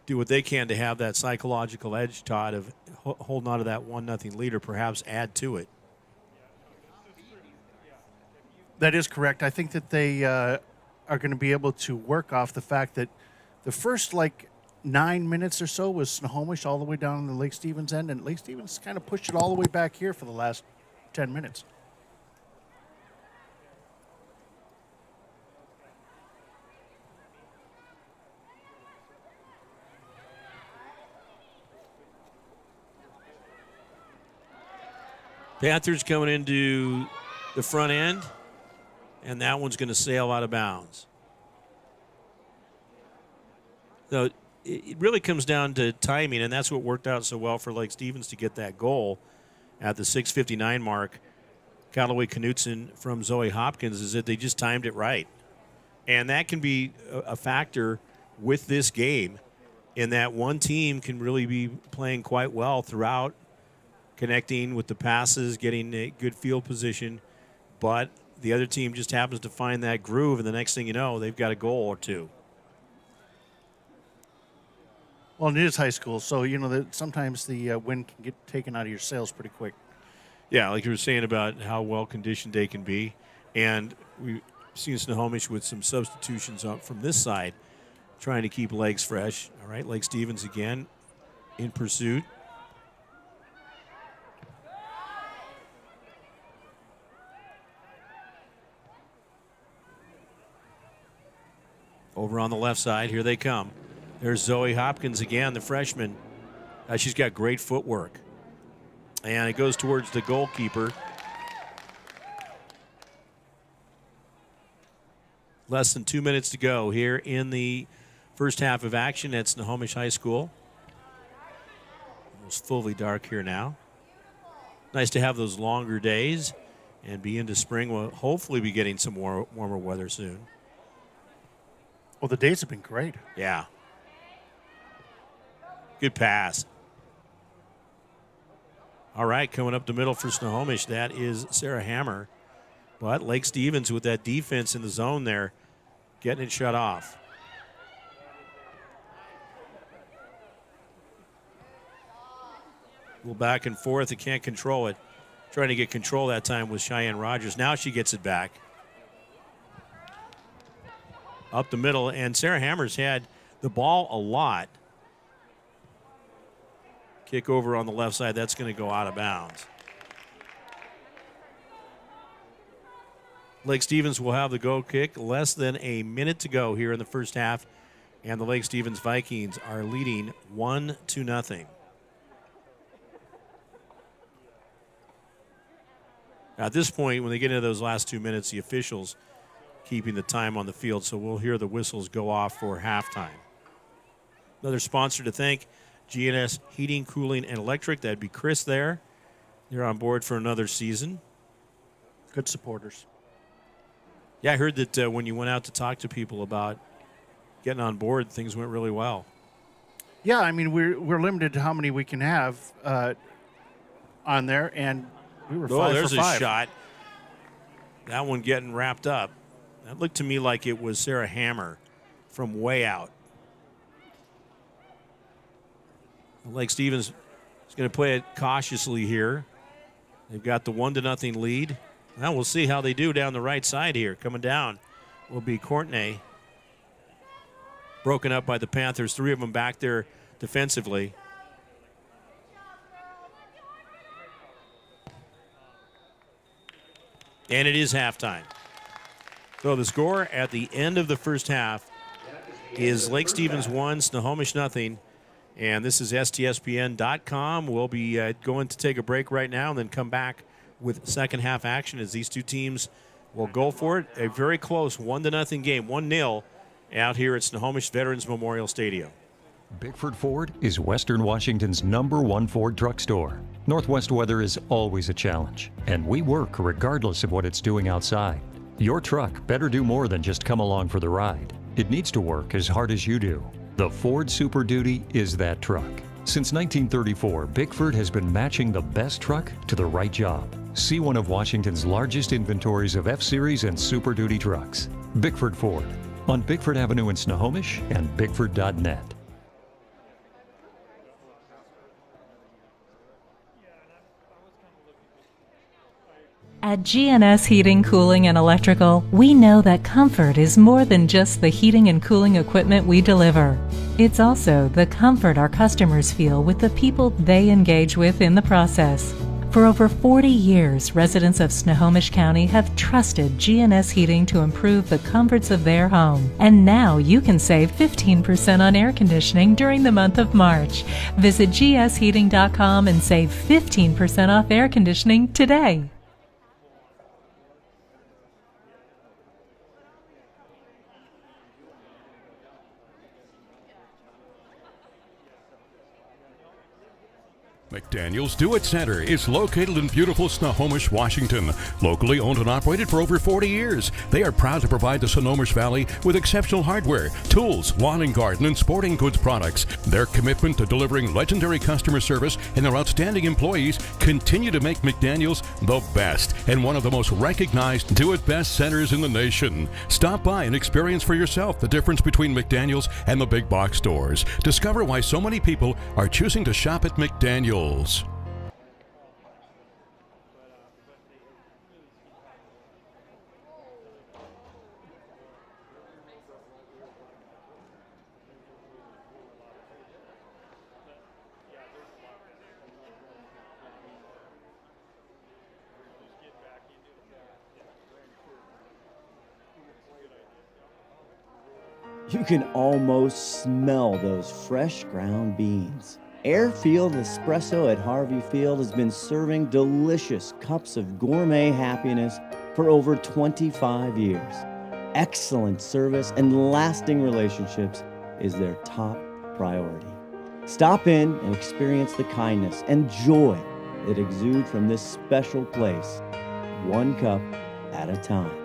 do what they can to have that psychological edge, Todd, of holding on to that 1-0 lead or perhaps add to it. That is correct. I think that they are going to be able to work off the fact that the first, 9 minutes or so was Snohomish all the way down on the Lake Stevens end, and Lake Stevens kind of pushed it all the way back here for the last 10 minutes. Panthers coming into the front end, and that one's going to sail out of bounds. So it really comes down to timing, and that's what worked out so well for Lake Stevens to get that goal at the 6:59 mark. Callaway Knutson from Zoe Hopkins is that they just timed it right. And that can be a factor with this game in that one team can really be playing quite well throughout, connecting with the passes, getting a good field position, but the other team just happens to find that groove, and the next thing you know, they've got a goal or two. Well, it is high school, so, that sometimes the wind can get taken out of your sails pretty quick. Yeah, like you were saying about how well-conditioned they can be, and we've seen Snohomish with some substitutions up from this side, trying to keep legs fresh. All right, Lake Stevens again in pursuit. Over on the left side, here they come. There's Zoe Hopkins again, the freshman. She's got great footwork. And it goes towards the goalkeeper. Less than 2 minutes to go here in the first half of action at Snohomish High School. Almost fully dark here now. Nice to have those longer days and be into spring. We'll hopefully be getting some more warmer weather soon. Well, the days have been great. Yeah. Good pass. All right, coming up the middle for Snohomish, that is Sarah Hammer. But Lake Stevens with that defense in the zone there, getting it shut off. A little back and forth, they can't control it. Trying to get control that time was Cheyenne Rogers. Now she gets it back. Up the middle, and Sarah Hammer's had the ball a lot. Kick over on the left side, that's going to go out of bounds. Lake Stevens will have the goal kick. Less than a minute to go here in the first half, and the Lake Stevens Vikings are leading 1-0. At this point, when they get into those last 2 minutes, the officials keeping the time on the field, so we'll hear the whistles go off for halftime. Another sponsor to thank, GNS Heating, Cooling, and Electric. That'd be Chris there. They're on board for another season. Good supporters. Yeah, I heard that when you went out to talk to people about getting on board, things went really well. Yeah, I mean, we're limited to how many we can have on there, and we were 5 for 5. There's a shot. That one getting wrapped up. That looked to me like it was Sarah Hammer from way out. Lake Stevens is going to play it cautiously here. They've got the 1-0 lead. Now we'll see how they do down the right side here. Coming down will be Courtney. Broken up by the Panthers. 3 of them back there defensively. And it is halftime. So the score at the end of the first half is Lake Stevens 1, Snohomish 0. And this is STSPN.com. We'll be going to take a break right now and then come back with second half action as these two teams will go for it. A very close 1-0 game, 1-0 out here at Snohomish Veterans Memorial Stadium. Bickford Ford is Western Washington's #1 Ford truck store. Northwest weather is always a challenge, and we work regardless of what it's doing outside. Your truck better do more than just come along for the ride. It needs to work as hard as you do. The Ford Super Duty is that truck. Since 1934, Bickford has been matching the best truck to the right job. See one of Washington's largest inventories of F-Series and Super Duty trucks. Bickford Ford on Bickford Avenue in Snohomish and Bickford.net. At GNS Heating, Cooling, and Electrical, we know that comfort is more than just the heating and cooling equipment we deliver. It's also the comfort our customers feel with the people they engage with in the process. For over 40 years, residents of Snohomish County have trusted GNS Heating to improve the comforts of their home. And now you can save 15% on air conditioning during the month of March. Visit gsheating.com and save 15% off air conditioning today. McDaniel's Do-It Center is located in beautiful Snohomish, Washington. Locally owned and operated for over 40 years, they are proud to provide the Snohomish Valley with exceptional hardware, tools, lawn and garden, and sporting goods products. Their commitment to delivering legendary customer service and their outstanding employees continue to make McDaniel's the best and one of the most recognized do-it-best centers in the nation. Stop by and experience for yourself the difference between McDaniel's and the big box stores. Discover why so many people are choosing to shop at McDaniel's. You can almost smell those fresh ground beans. Airfield Espresso at Harvey Field has been serving delicious cups of gourmet happiness for over 25 years. Excellent service and lasting relationships is their top priority. Stop in and experience the kindness and joy that exude from this special place, one cup at a time.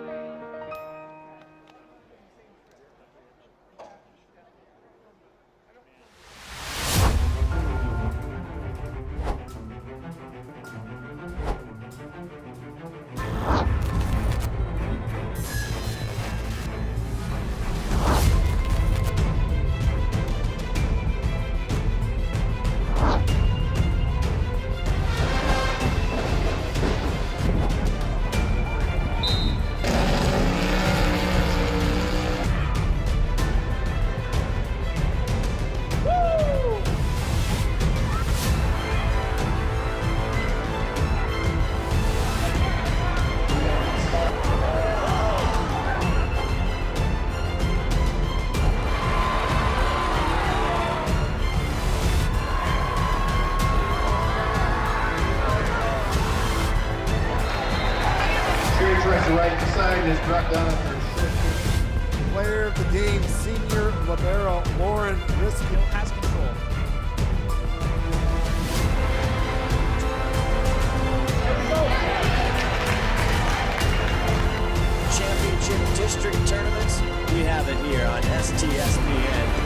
Right side is brought down for player of the game, senior libero Lauren Riskill has control. Championship district tournaments, we have it here on STSPN.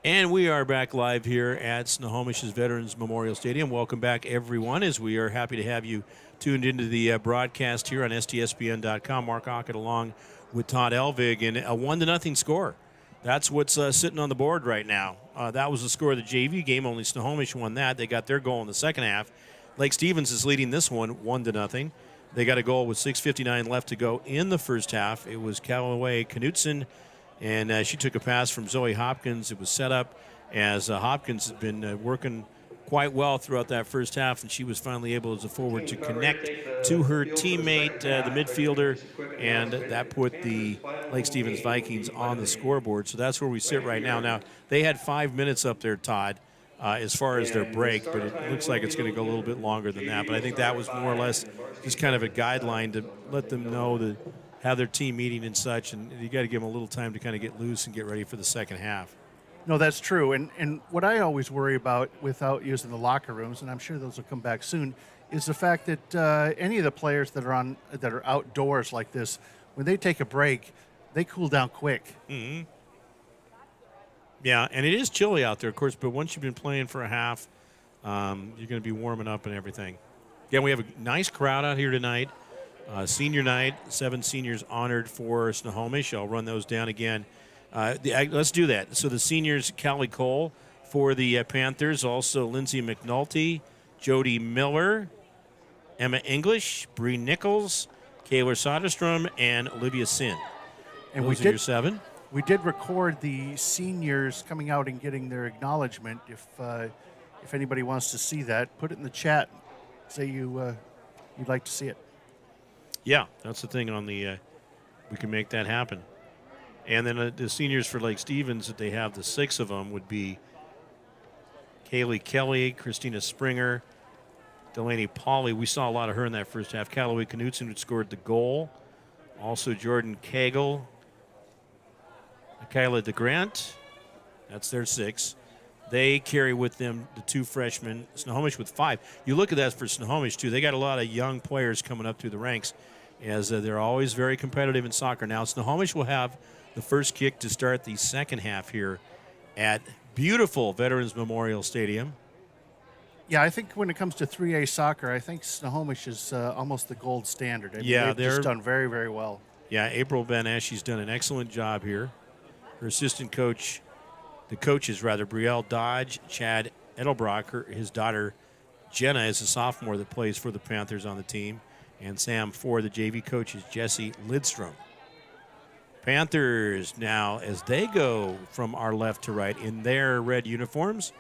And we are back live here at Snohomish's Veterans Memorial Stadium. Welcome back, everyone, as we are happy to have you tuned into the broadcast here on STSPN.com. Mark Ockett along with Todd Elvig, and a 1-0 score. That's what's sitting on the board right now. That was the score of the JV game. Only Snohomish won that. They got their goal in the second half. Lake Stevens is leading this one 1-0. They got a goal with 6:59 left to go in the first half. It was Callaway Knutson, and she took a pass from Zoe Hopkins. It was set up as Hopkins had been working quite well throughout that first half, and she was finally able as a forward to connect to her teammate, the midfielder, and that put the Lake Stevens Vikings on the scoreboard. So that's where we sit right now. Now, they had 5 minutes up there, Todd, as far as their break, but it looks like it's going to go a little bit longer than that. But I think that was more or less just kind of a guideline to let them know to have their team meeting and such, and you got to give them a little time to kind of get loose and get ready for the second half. No, that's true. And what I always worry about without using the locker rooms, and I'm sure those will come back soon, is the fact that any of the players that are outdoors like this, when they take a break, they cool down quick. Mm-hmm. Yeah, and it is chilly out there, of course, but once you've been playing for a half, you're going to be warming up and everything. Again, we have a nice crowd out here tonight. Senior night, 7 seniors honored for Snohomish. I'll run those down again. Let's do that. So the seniors, Callie Cole for the Panthers, also Lindsay McNulty, Jody Miller, Emma English, Bree Nichols, Kayla Soderstrom, and Olivia Sin. And those are your 7. We did record the seniors coming out and getting their acknowledgement. If anybody wants to see that, put it in the chat. Say you'd like to see it. Yeah, that's the thing on the we can make that happen. And then the seniors for Lake Stevens, that they have the 6 of them, would be Kaylee Kelly, Christina Springer, Delaney Pauley. We saw a lot of her in that first half. Callaway Knutson, who scored the goal. Also Jordan Cagle, Kyla DeGrant. That's their 6. They carry with them the 2 freshmen, Snohomish with 5. You look at that for Snohomish, too. They got a lot of young players coming up through the ranks, as they're always very competitive in soccer. Now, Snohomish will have the first kick to start the second half here at beautiful Veterans Memorial Stadium. Yeah, I think when it comes to 3A soccer, I think Snohomish is almost the gold standard. I mean, Yeah, they've just done very, very well. Yeah, April Van Esch's done an excellent job here. Her assistant coach, the coaches rather, Brielle Dodge, Chad Edelbrock, his daughter Jenna is a sophomore that plays for the Panthers on the team, and Sam Ford, the JV coach, is Jesse Lidstrom. Panthers now, as they go from our left to right in their red uniforms.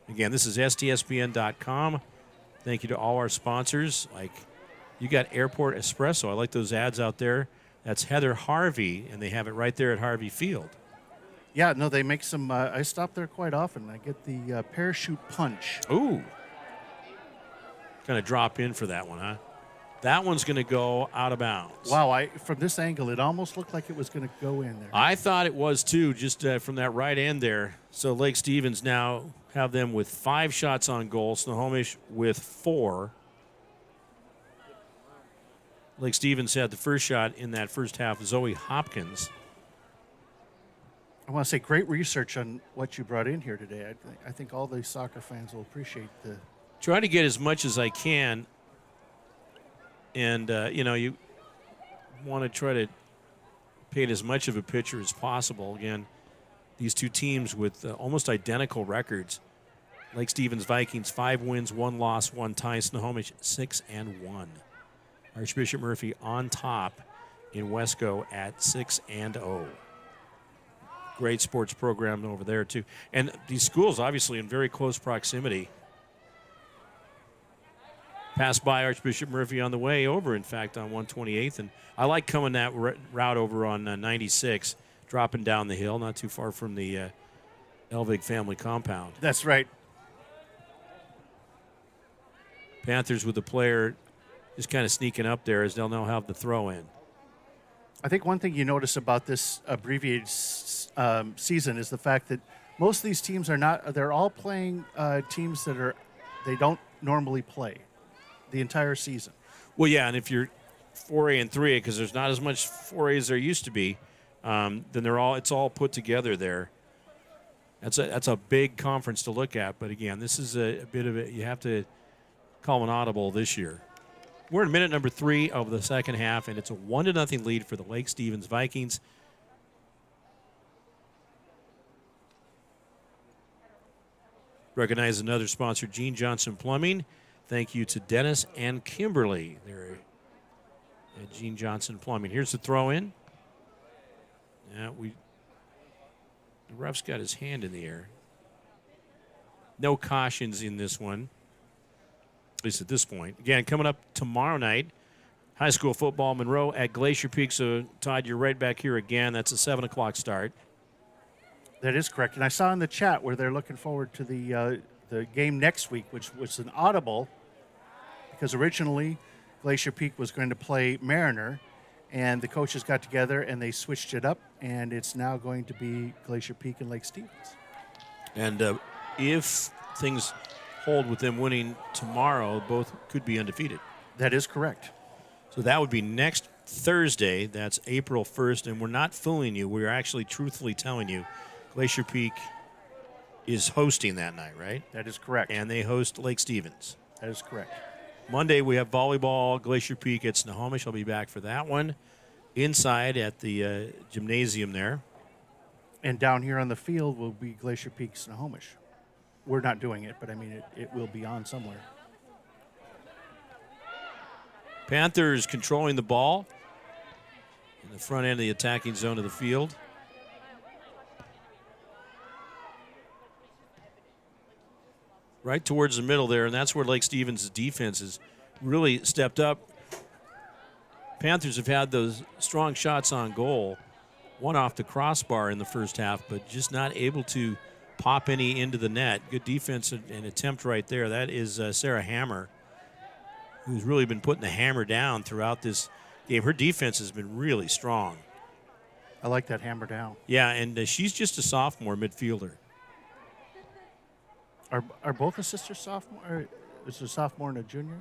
Again, this is STSPN.com. Thank you to all our sponsors. Like, you got Airport Espresso. I like those ads out there. That's Heather Harvey, and they have it right there at Harvey Field. Yeah, no, they make some. I stop there quite often. I get the parachute punch. Ooh. Going to drop in for that one, huh? That one's going to go out of bounds. Wow, from this angle, it almost looked like it was going to go in there. I thought it was, too, just from that right end there. So Lake Stevens now have them with 5 shots on goal. Snohomish with 4. Lake Stevens had the first shot in that first half, Zoe Hopkins. I want to say great research on what you brought in here today. I think all the soccer fans will appreciate the... Try to get as much as I can. And, you want to try to paint as much of a picture as possible. Again, these two teams with almost identical records. Lake Stevens Vikings, 5 wins, 1 loss, 1 tie. Snohomish, 6-1. Archbishop Murphy on top in Wesco at 6-0. Great sports program over there, too. And these schools, obviously, in very close proximity. Passed by Archbishop Murphy on the way over, in fact, on 128th. And I like coming that route over on 96, dropping down the hill, not too far from the Elvig family compound. That's right. Panthers with the player just kind of sneaking up there, as they'll now have the throw in. I think one thing you notice about this abbreviated season is the fact that most of these teams they're all playing teams that they don't normally play the entire season. Well, yeah, and if you're 4A and 3A, because there's not as much 4A as there used to be, then it's all put together there. That's a big conference to look at, but again, this is a bit of it. You have to call an audible this year. We're in minute number 3 of the second half, and it's a 1-0 lead for the Lake Stevens Vikings. Recognize another sponsor, Gene Johnson Plumbing. Thank you to Dennis and Kimberly there at Gene Johnson Plumbing. Here's the throw in. Yeah, the ref's got his hand in the air. No cautions in this one, at least at this point. Again, coming up tomorrow night, high school football, Monroe at Glacier Peak. So, Todd, you're right back here again. That's a 7 o'clock start. That is correct. And I saw in the chat where they're looking forward to the game next week, which was an audible, because originally Glacier Peak was going to play Mariner, and the coaches got together and they switched it up, and it's now going to be Glacier Peak and Lake Stevens. And if things hold with them winning tomorrow, both could be undefeated. That is correct. So that would be next Thursday. That's April 1st, and we're not fooling you. We're actually truthfully telling you Glacier Peak is hosting that night, right? That is correct. And they host Lake Stevens. That is correct. Monday, we have volleyball, Glacier Peak at Snohomish. I'll be back for that one inside at the gymnasium there. And down here on the field will be Glacier Peak Snohomish. We're not doing it, but I mean, it will be on somewhere. Panthers controlling the ball in the front end of the attacking zone of the field. Right towards the middle there, and that's where Lake Stevens' defense has really stepped up. Panthers have had those strong shots on goal, one off the crossbar in the first half, but just not able to pop any into the net. Good defense and attempt right there. That is Sarah Hammer, who's really been putting the hammer down throughout this game. Her defense has been really strong. I like that hammer down. Yeah, and she's just a sophomore midfielder. Are both the sisters sophomore? Or is a sophomore and a junior?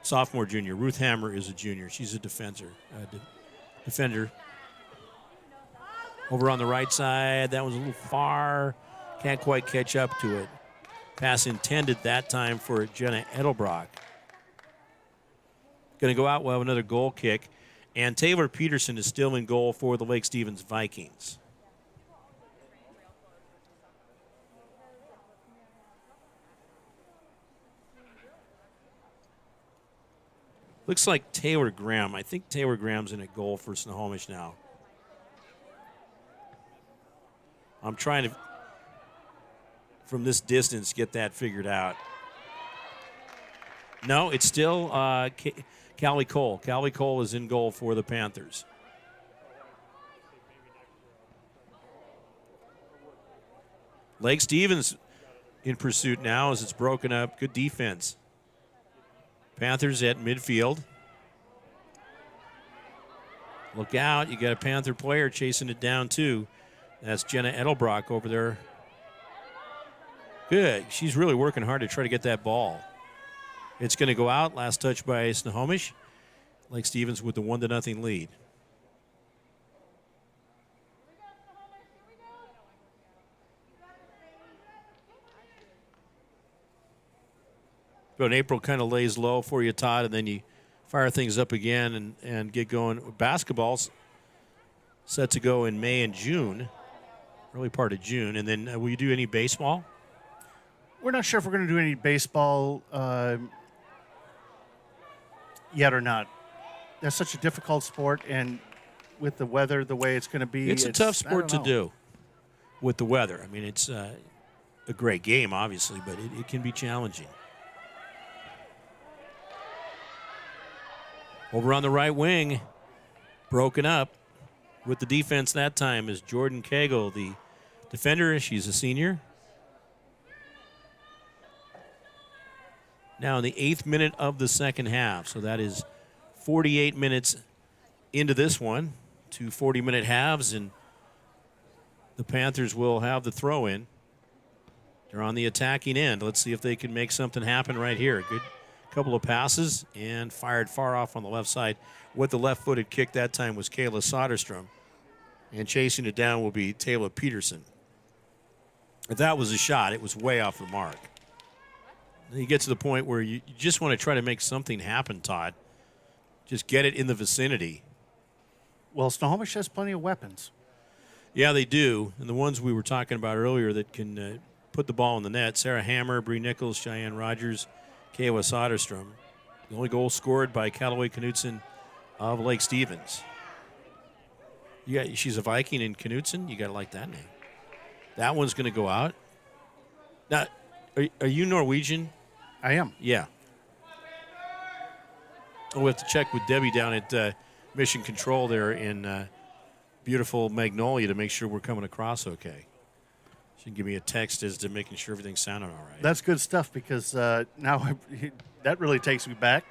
Sophomore, junior. Ruth Hammer is a junior. She's a defender. Over on the right side, that was a little far. Can't quite catch up to it. Pass intended that time for Jenna Edelbrock. Going to go out. We'll have another goal kick. And Taylor Peterson is still in goal for the Lake Stevens Vikings. Looks like Taylor Graham. I think Taylor Graham's in a goal for Snohomish now. I'm trying to, from this distance, get that figured out. No, it's still Callie Cole. Callie Cole is in goal for the Panthers. Lake Stevens in pursuit now as it's broken up. Good defense. Panthers at midfield. Look out. You got a Panther player chasing it down, too. That's Jenna Edelbrock over there. Good. She's really working hard to try to get that ball. It's going to go out. Last touch by Snohomish. Lake Stevens with the 1-0 lead. But April kind of lays low for you, Todd, and then you fire things up again and get going. Basketball's set to go in May and June, early part of June. And then will you do any baseball? We're not sure if we're going to do any baseball yet or not. That's such a difficult sport, and with the weather the way it's going to be. It's a tough sport to do with the weather. I mean, it's a great game, obviously, but it can be challenging. Over on the right wing, broken up with the defense that time is Jordan Cagle, the defender. She's a senior. Now in the 8th minute of the second half, so that is 48 minutes into this one, 2 40-minute halves, and the Panthers will have the throw-in. They're on the attacking end. Let's see if they can make something happen right here. Good couple of passes and fired far off on the left side. With the left-footed kick that time was Kayla Soderstrom. And chasing it down will be Taylor Peterson. If that was a shot, it was way off the mark. Then you get to the point where you just want to try to make something happen, Todd. Just get it in the vicinity. Well, Snohomish has plenty of weapons. Yeah, they do. And the ones we were talking about earlier that can put the ball in the net, Sarah Hammer, Bree Nichols, Cheyenne Rogers, Kayla Soderstrom. The only goal scored by Callaway Knutson of Lake Stevens. She's a Viking in Knutson. You got to like that name. That one's going to go out. Now, are you Norwegian? I am. Yeah. We'll have to check with Debbie down at Mission Control there in beautiful Magnolia to make sure we're coming across okay. She can give me a text as to making sure everything's sounding all right. That's good stuff because now that really takes me back.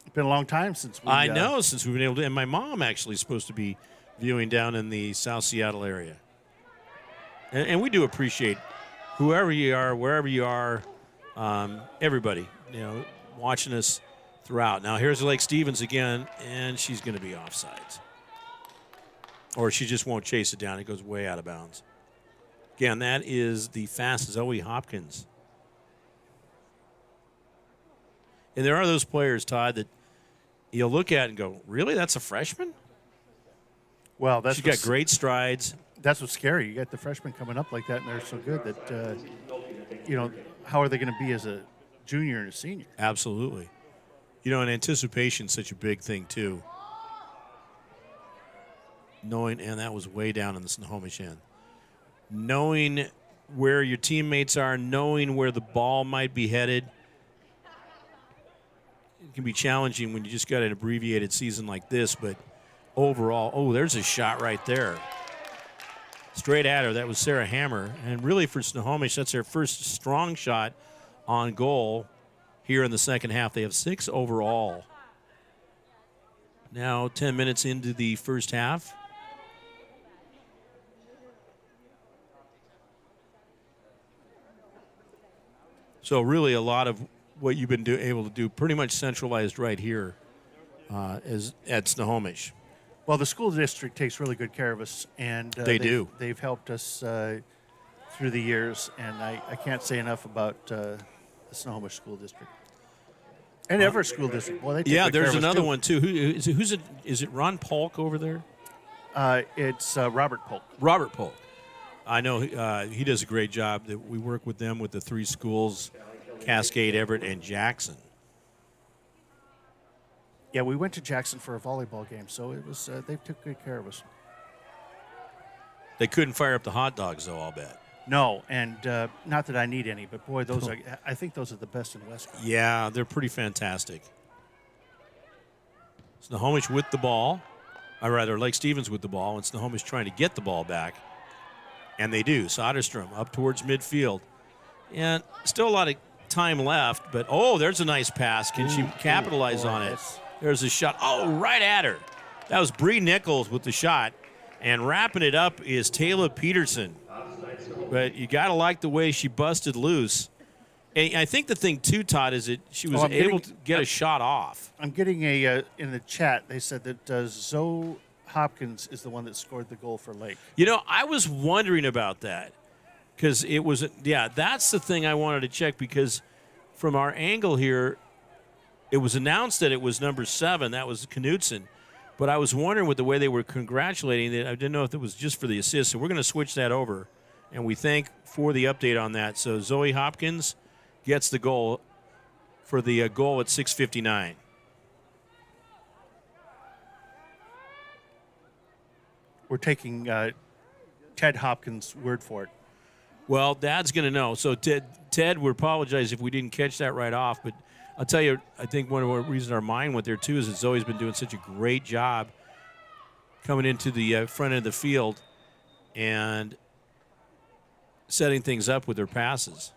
It's been a long time since we... I know, since we've been able to. And my mom actually is supposed to be viewing down in the South Seattle area. And we do appreciate whoever you are, wherever you are, everybody, watching us throughout. Now, here's Lake Stevens again, and she's going to be offsides. Or she just won't chase it down. It goes way out of bounds. Again, that is the fast Zoe Hopkins. And there are those players, Todd, that you'll look at and go, really? That's a freshman? Well, she's got great strides. That's what's scary. You got the freshmen coming up like that, and they're so good that, how are they going to be as a junior and a senior? Absolutely. And anticipation's such a big thing, too. And that was way down in the Snohomish end. Knowing where your teammates are, knowing where the ball might be headed. it can be challenging when you just got an abbreviated season like this. But overall, there's a shot right there. Straight at her. That was Sarah Hammer. And really for Snohomish, that's their first strong shot on goal here in the second half. They have 6 overall. Now 10 minutes into the first half. So really a lot of what you've been able to do pretty much centralized right here is at Snohomish. Well, the school district takes really good care of us, and they've helped us through the years, and I can't say enough about the Snohomish School District. And Everett School District. Well, they take good care there's of us, another too. one, too. Is it Ron Polk over there? It's Robert Polk. Robert Polk. I know he does a great job. That we work with them with the 3 schools, Cascade, Everett, and Jackson. Yeah, we went to Jackson for a volleyball game, so it was they took good care of us. They couldn't fire up the hot dogs, though, I'll bet. No, and not that I need any, but boy, I think those are the best in Western. Yeah, they're pretty fantastic. Snohomish with the ball, or rather Lake Stevens with the ball, and Snohomish trying to get the ball back. And they do. Soderstrom up towards midfield. And still a lot of time left, but there's a nice pass. Can she capitalize on it? There's a shot. Right at her. That was Bree Nichols with the shot. And wrapping it up is Taylor Peterson. But you got to like the way she busted loose. And I think the thing, too, Todd, is that she was able to get a shot off. I'm getting in the chat, they said that Zoe Hopkins is the one that scored the goal for Lake. I was wondering about that because it was, that's the thing I wanted to check because from our angle here, it was announced that it was number 7. That was Knudsen. But I was wondering with the way they were congratulating that I didn't know if it was just for the assist. So we're going to switch that over, and we thank for the update on that. So Zoe Hopkins gets the goal for the goal at 6:59. We're taking Ted Hopkins' word for it. Well, Dad's going to know. So, Ted, we apologize if we didn't catch that right off. But I'll tell you, I think one of the reasons our mind went there, too, is that Zoe's been doing such a great job coming into the front end of the field and setting things up with her passes.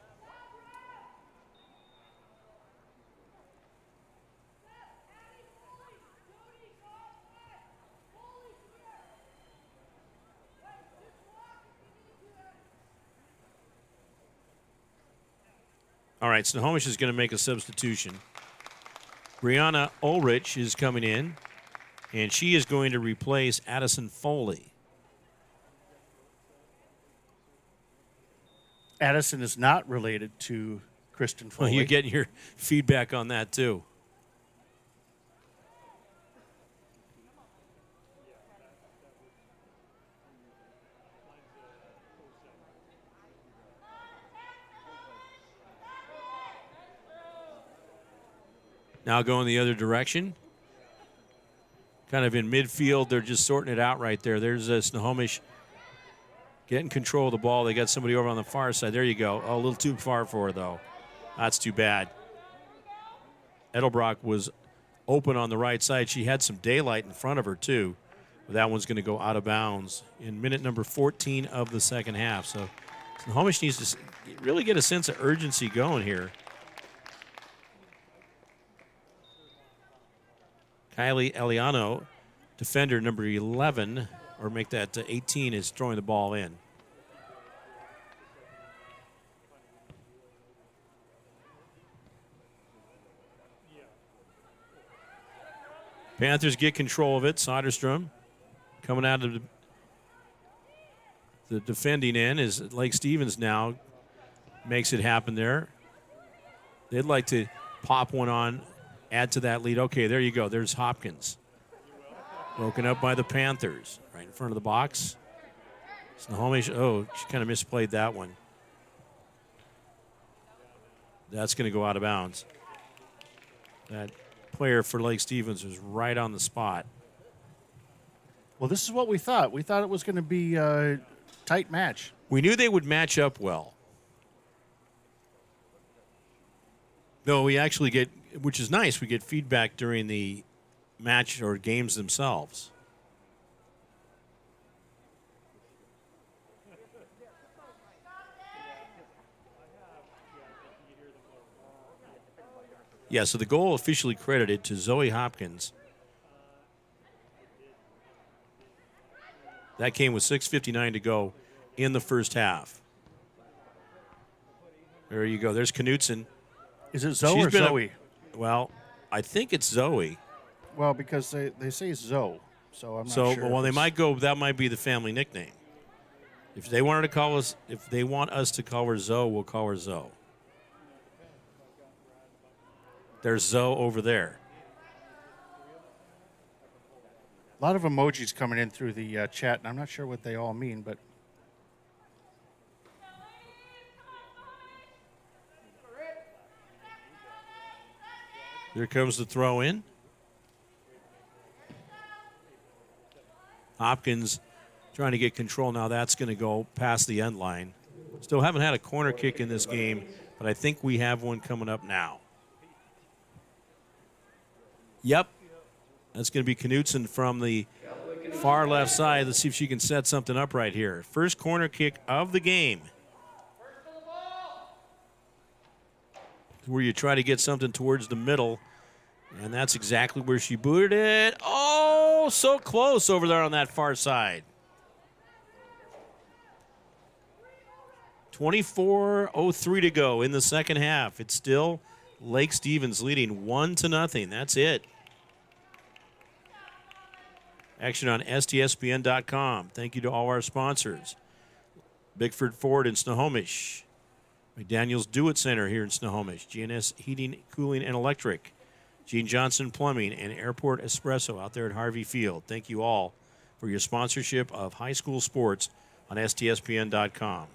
All right, Snohomish is going to make a substitution. Brianna Ulrich is coming in, and she is going to replace Addison Foley. Addison is not related to Kristen Foley. Well, you're getting your feedback on that, too. Now going the other direction. Kind of in midfield. They're just sorting it out right there. There's Snohomish getting control of the ball. They got somebody over on the far side. There you go. A little too far for her, though. That's too bad. Edelbrock was open on the right side. She had some daylight in front of her, too. But that one's going to go out of bounds in minute number 14 of the second half. So Snohomish needs to really get a sense of urgency going here. Kylie Eliano, defender number 11, or make that 18, is throwing the ball in. Panthers get control of it. Soderstrom coming out of the defending end as Lake Stevens now makes it happen there. They'd like to pop one on, add to that lead. Okay, there you go. There's Hopkins. Broken up by the Panthers. Right in front of the box. Snohomish, she kind of misplayed that one. That's going to go out of bounds. That player for Lake Stevens was right on the spot. Well, this is what we thought. We thought it was going to be a tight match. We knew they would match up well. No, we actually get which is nice. We get feedback during the match or games themselves. Yeah, so the goal officially credited to Zoe Hopkins. That came with 6:59 to go in the first half. There you go. There's Knutson. Is it Zoe or Zoe? Well, I think it's Zoe. Well, because they say Zoe, so I'm not sure. So, well, they might go. That might be the family nickname. If they wanted to call us, if they want us to call her Zoe, we'll call her Zoe. There's Zoe over there. A lot of emojis coming in through the chat, and I'm not sure what they all mean, but Here comes the throw in. Hopkins trying to get control. Now that's going to go past the end line. Still haven't had a corner kick in this game, but I think we have one coming up now. Yep. That's going to be Knutson from the far left side. Let's see if she can set something up right here. First corner kick of the game. Where you try to get something towards the middle, and that's exactly where she booted it. Oh, so close over there on that far side. 24:03 to go in the second half. It's still Lake Stevens leading 1-0. That's it. Action on STSPN.com. Thank you to all our sponsors. Bickford Ford in Snohomish. McDaniel's Do-It Center here in Snohomish. GNS Heating, Cooling, and Electric. Gene Johnson Plumbing and Airport Espresso out there at Harvey Field. Thank you all for your sponsorship of high school sports on STSPN.com.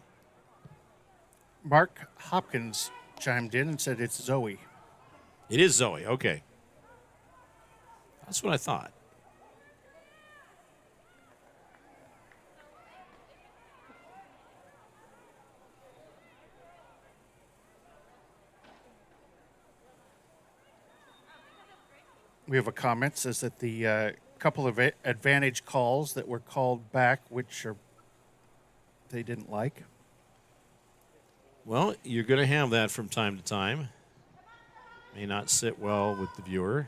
Mark Hopkins chimed in and said it's Zoe. It is Zoe. Okay. That's what I thought. We have a comment says that the couple of advantage calls that were called back, which they didn't like. Well, you're going to have that from time to time. May not sit well with the viewer.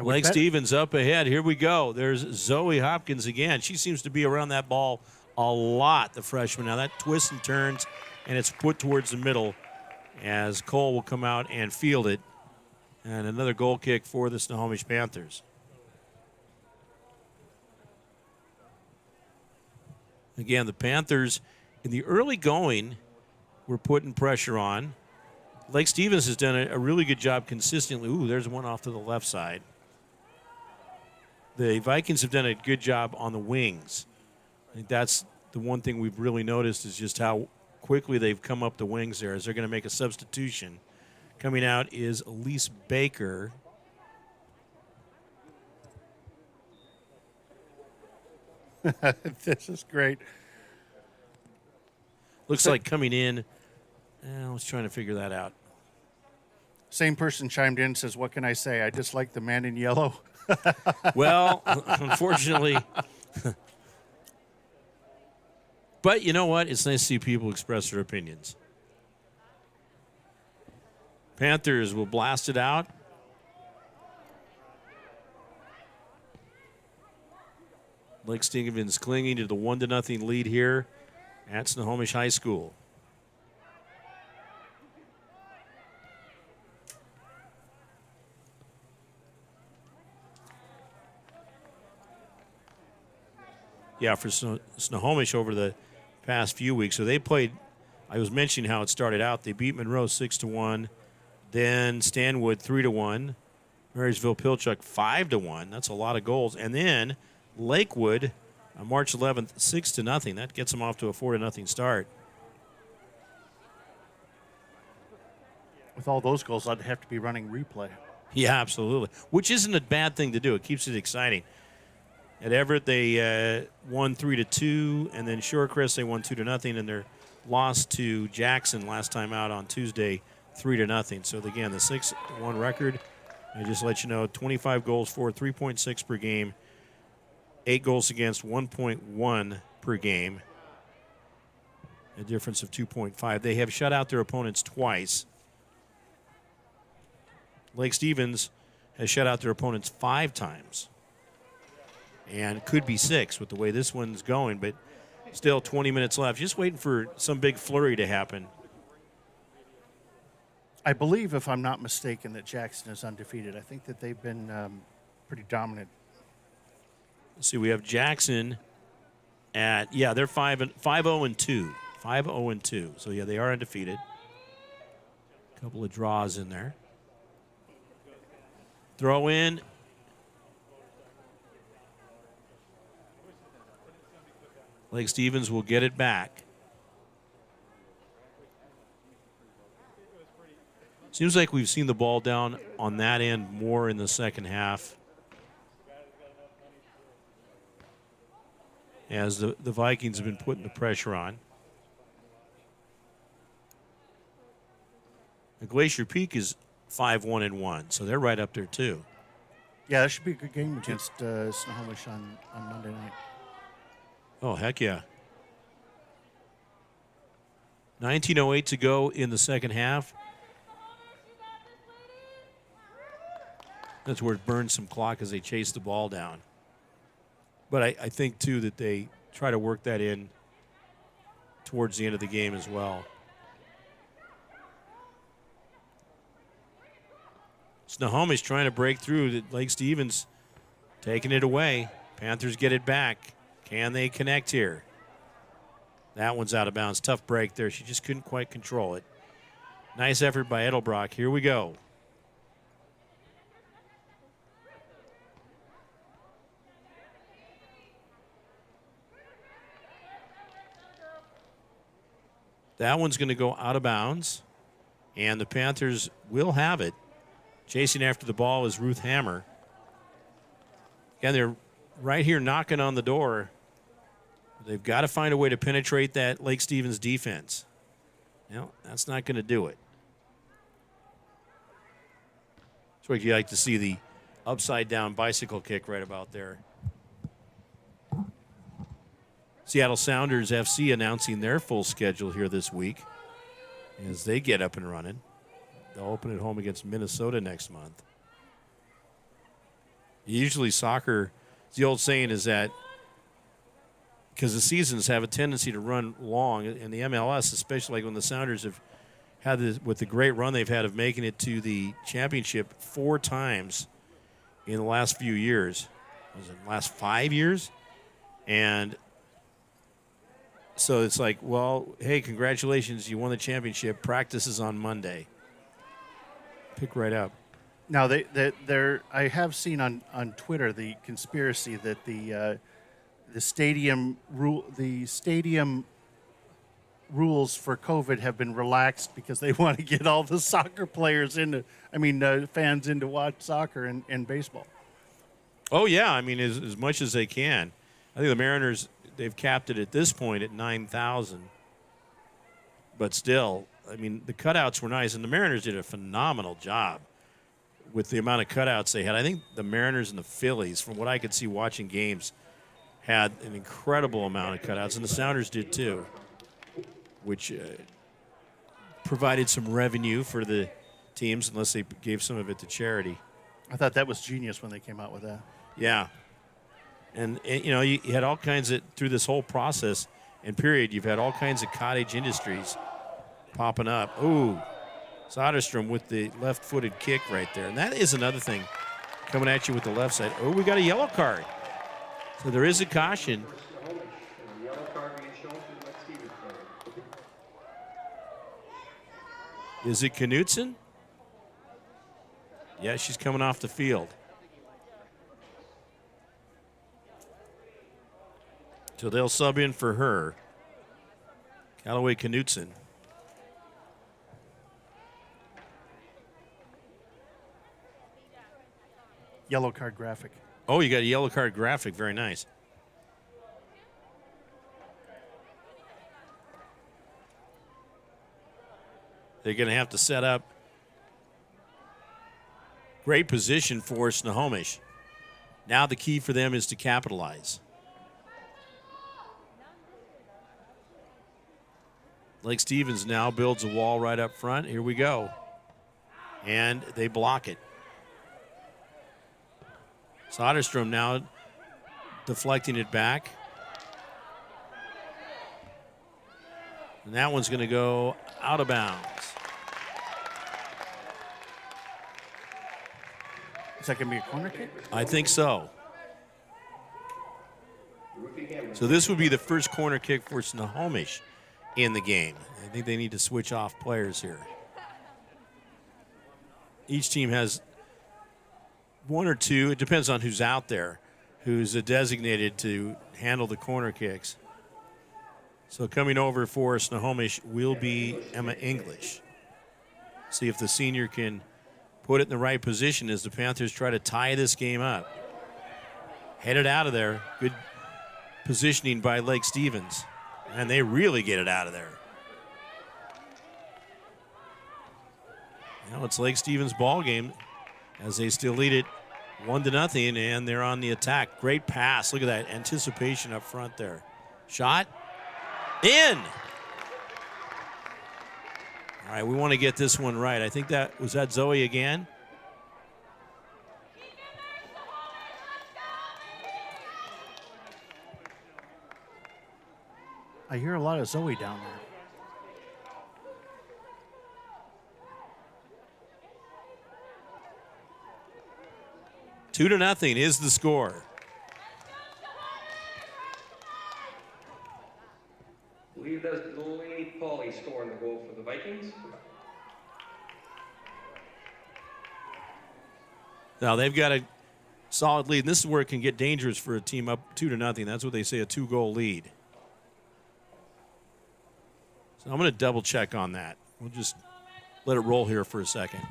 Lake Stevens up ahead. Here we go. There's Zoe Hopkins again. She seems to be around that ball a lot, the freshman. Now that twists and turns, and it's put towards the middle as Cole will come out and field it. And another goal kick for the Snohomish Panthers. Again, the Panthers, in the early going, were putting pressure on. Lake Stevens has done a really good job consistently. Ooh, there's one off to the left side. The Vikings have done a good job on the wings. I think that's the one thing we've really noticed is just how quickly they've come up the wings there as they're going to make a substitution. Coming out is Elise Baker. This is great. Looks like coming in. I was trying to figure that out. Same person chimed in and says, what can I say? I just like the man in yellow. Well, unfortunately. But you know what? It's nice to see people express their opinions. Panthers will blast it out. Lake Stevens clinging to the 1-0 lead here at Snohomish High School. Yeah, for Snohomish over the past few weeks. So they played, I was mentioning how it started out. They beat Monroe 6-1, then Stanwood 3-1, Marysville Pilchuck 5-1. That's a lot of goals. And then Lakewood on March 11th, 6-0. That gets them off to a 4-0 start. With all those goals, I'd have to be running replay. Yeah, absolutely. Which isn't a bad thing to do. It keeps it exciting. At Everett, they won 3-2, and then Shorecrest they won 2-0, and they're lost to Jackson last time out on Tuesday, 3-0. So again, the 6-1 record. I just let you know, 25 goals for, 3.6 per game, 8 goals against, 1.1 per game, a difference of 2.5. They have shut out their opponents twice. Lake Stevens has shut out their opponents 5 times. And could be 6 with the way this one's going, but still 20 minutes left. Just waiting for some big flurry to happen. I believe, if I'm not mistaken, that Jackson is undefeated. I think that they've been pretty dominant. Let's see, we have Jackson at, they're 5-0-2. 5-0-2. So, yeah, they are undefeated. A couple of draws in there. Throw in. Lake Stevens will get it back. Seems like we've seen the ball down on that end more in the second half, as the Vikings have been putting the pressure on. The Glacier Peak is 5-1-1, so they're right up there too. Yeah, that should be a good game against Snohomish on Monday night. Oh, heck yeah. 19:08 to go in the second half. That's where it burns some clock as they chase the ball down. But I think, too, that they try to work that in towards the end of the game as well. Snohomish trying to break through. Lake Stevens taking it away. Panthers get it back. Can they connect here? That one's out of bounds. Tough break there. She just couldn't quite control it. Nice effort by Edelbrock. Here we go. That one's going to go out of bounds, and the Panthers will have it. Chasing after the ball is Ruth Hammer. Again, they're right here knocking on the door. They've got to find a way to penetrate that Lake Stevens defense. No, that's not going to do it. That's what you like to see, the upside-down bicycle kick right about there. Seattle Sounders FC announcing their full schedule here this week as they get up and running. They'll open at home against Minnesota next month. Usually soccer, the old saying is that because the seasons have a tendency to run long, and the MLS, especially like when the Sounders have had this, with the great run they've had of making it to the championship 4 times in the last few years. Was it the last 5 years? And so it's like, well, hey, congratulations, you won the championship. Practice is on Monday. Pick right up. Now, I have seen on Twitter the conspiracy that the stadium rules for COVID have been relaxed because they want to get all the soccer players fans into watch soccer and baseball. Oh, yeah. I mean, as much as they can. I think the Mariners, they've capped it at this point at 9,000. But still, I mean, the cutouts were nice, and the Mariners did a phenomenal job with the amount of cutouts they had. I think the Mariners and the Phillies, from what I could see watching games, had an incredible amount of cutouts, and the Sounders did too, which provided some revenue for the teams unless they gave some of it to charity. I thought that was genius when they came out with that. Yeah. And you know, you had all kinds of, through this whole process and period, you've had all kinds of cottage industries popping up. Ooh, Soderstrom with the left-footed kick right there. And that is another thing coming at you with the left side. Oh, we got a yellow card. So there is a caution. Is it Knutson? Yeah, she's coming off the field. So they'll sub in for her. Callaway Knutson. Yellow card graphic. Oh, you got a yellow card graphic. Very nice. They're going to have to set up great position for Snohomish. Now the key for them is to capitalize. Lake Stevens now builds a wall right up front. Here we go. And they block it. Soderstrom now deflecting it back. And that one's going to go out of bounds. Is that going to be a corner kick? I think so. So this would be the first corner kick for Snohomish in the game. I think they need to switch off players here. Each team has one or two, it depends on who's out there, who's designated to handle the corner kicks. So coming over for Snohomish will be Emma English. See if the senior can put it in the right position as the Panthers try to tie this game up. Headed out of there. Good positioning by Lake Stevens. And they really get it out of there. Now it's Lake Stevens' ball game as they still lead it 1-0, and they're on the attack. Great pass. Look at that anticipation up front there. Shot. In. All right, we want to get this one right. I think that was that Zoe again. I hear a lot of Zoe down there. Two to nothing is the score. I believe that's Delaney Pauly scoring the goal for the Vikings. Now they've got a solid lead, and this is where it can get dangerous for a team up 2-0. That's what they say, a 2-goal lead. So I'm going to double check on that. We'll just let it roll here for a second.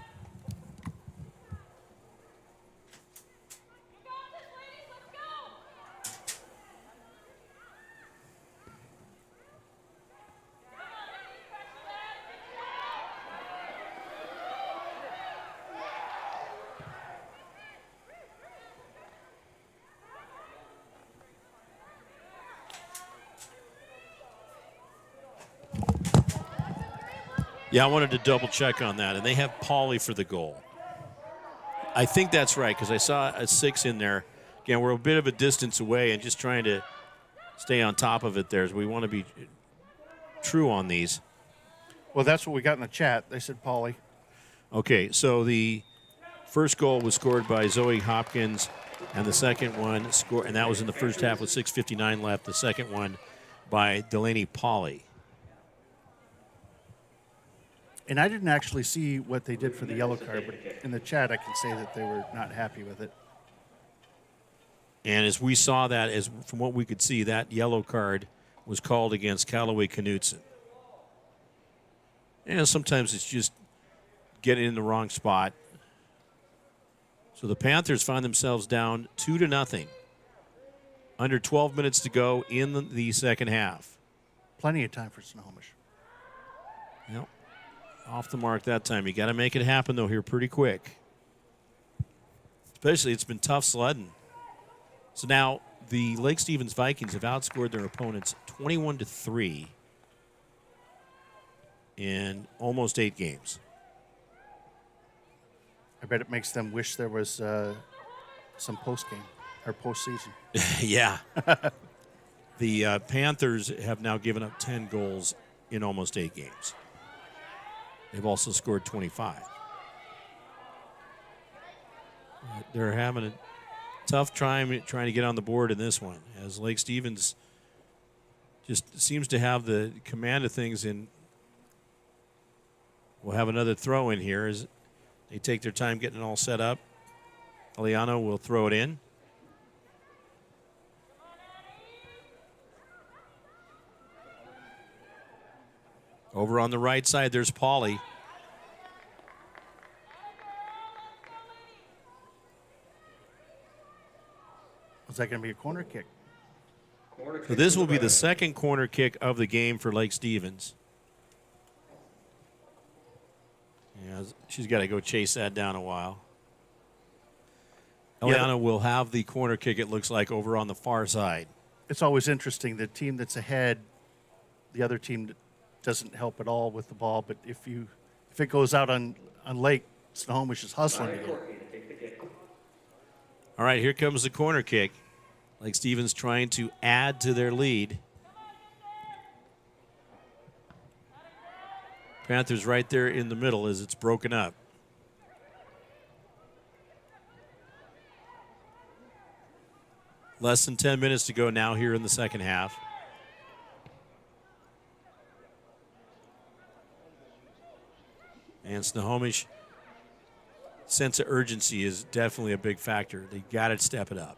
Yeah, I wanted to double check on that, and they have Pauly for the goal. I think that's right because I saw a 6 in there. Again, we're a bit of a distance away and just trying to stay on top of it there as we want to be true on these. Well, that's what we got in the chat. They said Pauly. Okay, so the first goal was scored by Zoe Hopkins, and the second one and that was in the first half with 6:59 left. The second one by Delaney Pauly. And I didn't actually see what they did for the yellow card, but in the chat I can say that they were not happy with it. And as we saw that, as from what we could see, that yellow card was called against Callaway Knutson. And sometimes it's just getting in the wrong spot. So the Panthers find themselves down 2-0. Under 12 minutes to go in the second half. Plenty of time for Snohomish. Yep. Off the mark that time. You got to make it happen, though, here pretty quick. Especially, it's been tough sledding. So now the Lake Stevens Vikings have outscored their opponents 21-3 in almost 8 games. I bet it makes them wish there was some post-game or postseason. Yeah. The Panthers have now given up 10 goals in almost 8 games. They've also scored 25. They're having a tough time trying to get on the board in this one, as Lake Stevens just seems to have the command of things. And we'll have another throw in here as they take their time getting it all set up. Eliano will throw it in. Over on the right side, there's Pauly. that going to be a corner kick? So this will be the second corner kick of the game for Lake Stevens. Yeah, she's got to go chase that down a while. Eliana will have the corner kick, it looks like, over on the far side. It's always interesting. The team that's ahead, the other team doesn't help at all with the ball. But if it goes out on Lake, Snohomish is hustling to get it. All right, here comes the corner kick. Lake Stevens trying to add to their lead. Panthers right there in the middle as it's broken up. Less than 10 minutes to go now here in the second half. And Snohomish sense of urgency is definitely a big factor. They got to step it up.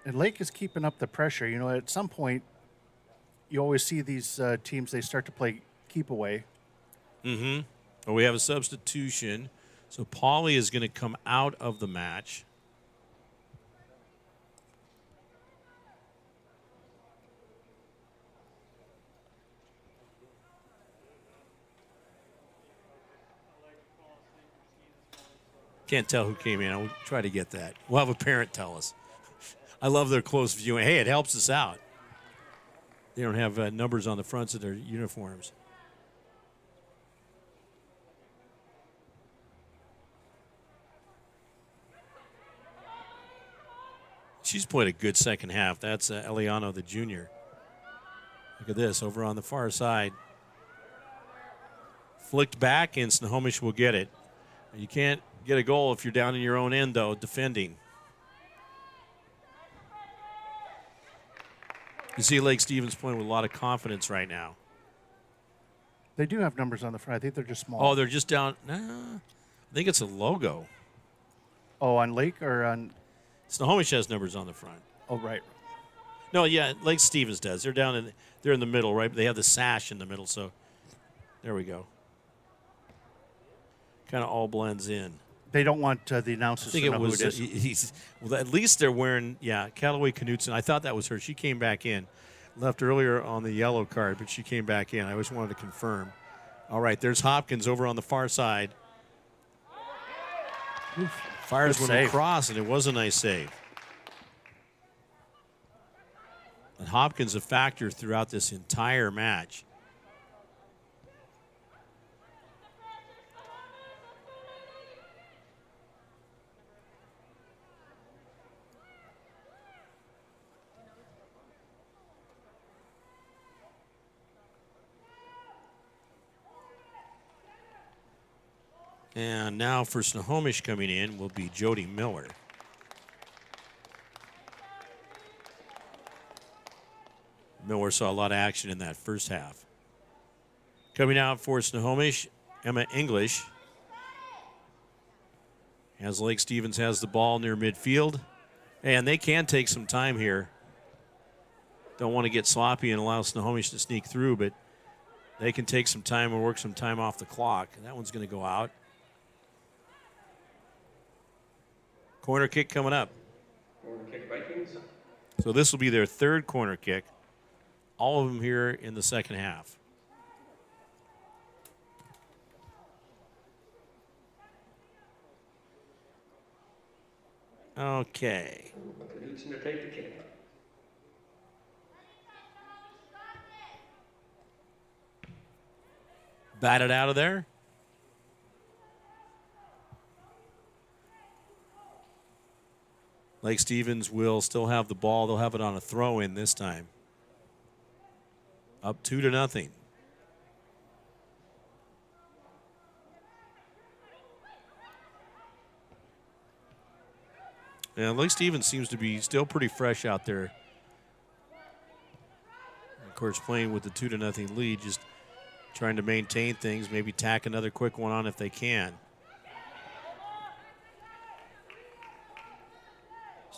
And Lake is keeping up the pressure. You know, at some point, you always see these teams, they start to play keep away. Mm-hmm. Well, we have a substitution. So Pauly is going to come out of the match. Can't tell who came in. I'll try to get that. We'll have a parent tell us. I love their close viewing. Hey, it helps us out. They don't have numbers on the fronts of their uniforms. She's played a good second half. That's Eliano, the junior. Look at this over on the far side. Flicked back, and Snohomish will get it. You can't get a goal if you're down in your own end, though, defending. You see Lake Stevens playing with a lot of confidence right now. They do have numbers on the front. I think they're just small. Oh, they're just down. Nah, I think it's a logo. Oh, on Lake or on? Snohomish has numbers on the front. Oh, right. No, yeah, Lake Stevens does. They're down in. They're in the middle, right? They have the sash in the middle, so there we go. Kind of all blends in. They don't want the announcers to know who it is. Well, at least they're wearing, Callaway Knutson. I thought that was her. She came back in. Left earlier on the yellow card, but she came back in. I always wanted to confirm. All right, there's Hopkins over on the far side. Fires one across, and it was a nice save. And Hopkins a factor throughout this entire match. And now for Snohomish coming in will be Jody Miller. Miller saw a lot of action in that first half. Coming out for Snohomish, Emma English. As Lake Stevens has the ball near midfield. And they can take some time here. Don't want to get sloppy and allow Snohomish to sneak through, but they can take some time and work some time off the clock. That one's going to go out. Corner kick coming up. Corner kick Vikings. So this will be their third corner kick. All of them here in the second half. Okay. Knutson to take the kick. Batted out of there. Lake Stevens will still have the ball. They'll have it on a throw-in this time. Up 2-0. And Lake Stevens seems to be still pretty fresh out there. Of course, playing with the 2-0 lead, just trying to maintain things, maybe tack another quick one on if they can.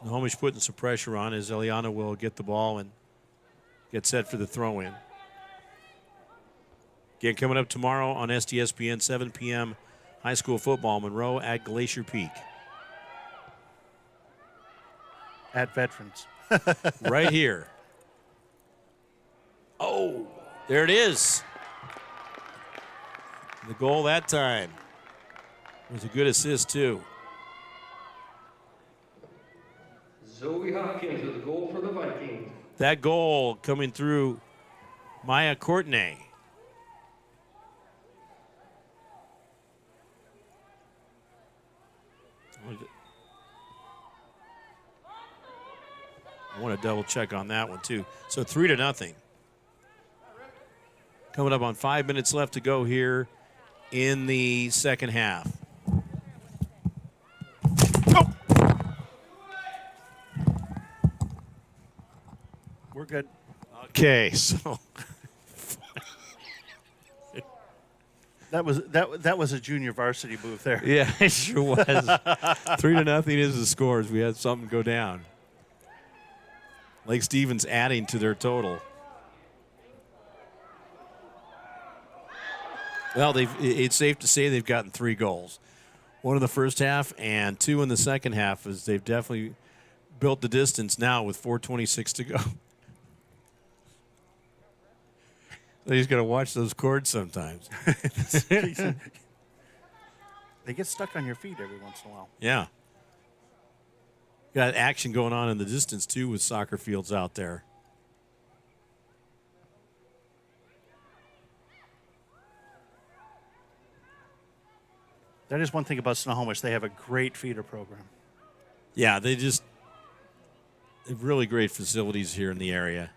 Snohomish putting some pressure on as Eliana will get the ball and get set for the throw-in. Again, coming up tomorrow on STSPN, 7 p.m. high school football, Monroe at Glacier Peak. At Veterans. Right here. Oh, there it is. The goal that time. It was a good assist, too. Zoe Hopkins with the goal for the Vikings. That goal coming through Maya Courtenay. I want to double check on that one, too. So 3-0. Coming up on 5 minutes left to go here in the second half. Oh! We're good. Okay, so That was a junior varsity move there. yeah, it sure was. 3-0 is the scores. We had something go down. Lake Stevens adding to their total. Well, it's safe to say they've gotten 3 goals. 1 in the first half and 2 in the second half, as they've definitely built the distance now with 4:26 to go. They just got to watch those cords sometimes. They get stuck on your feet every once in a while. Yeah. Got action going on in the distance, too, with soccer fields out there. That is one thing about Snohomish. They have a great feeder program. Yeah, they have really great facilities here in the area.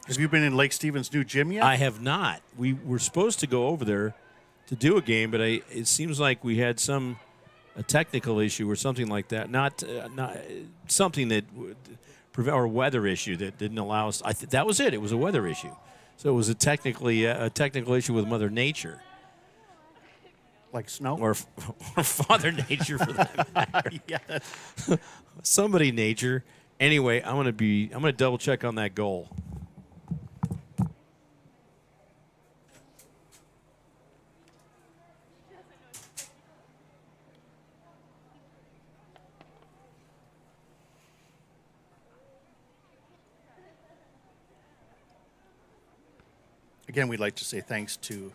Have you been in Lake Stevens' new gym yet? I have not. We were supposed to go over there to do a game, but it seems like we had a technical issue or something like that. Not something that would prevent, or a weather issue that didn't allow us. That was it. It was a weather issue. So it was a technical issue with Mother Nature. Like snow? Or Father Nature, for that matter. Yeah. Somebody nature. Anyway, I'm gonna double check on that goal. Again, we'd like to say thanks to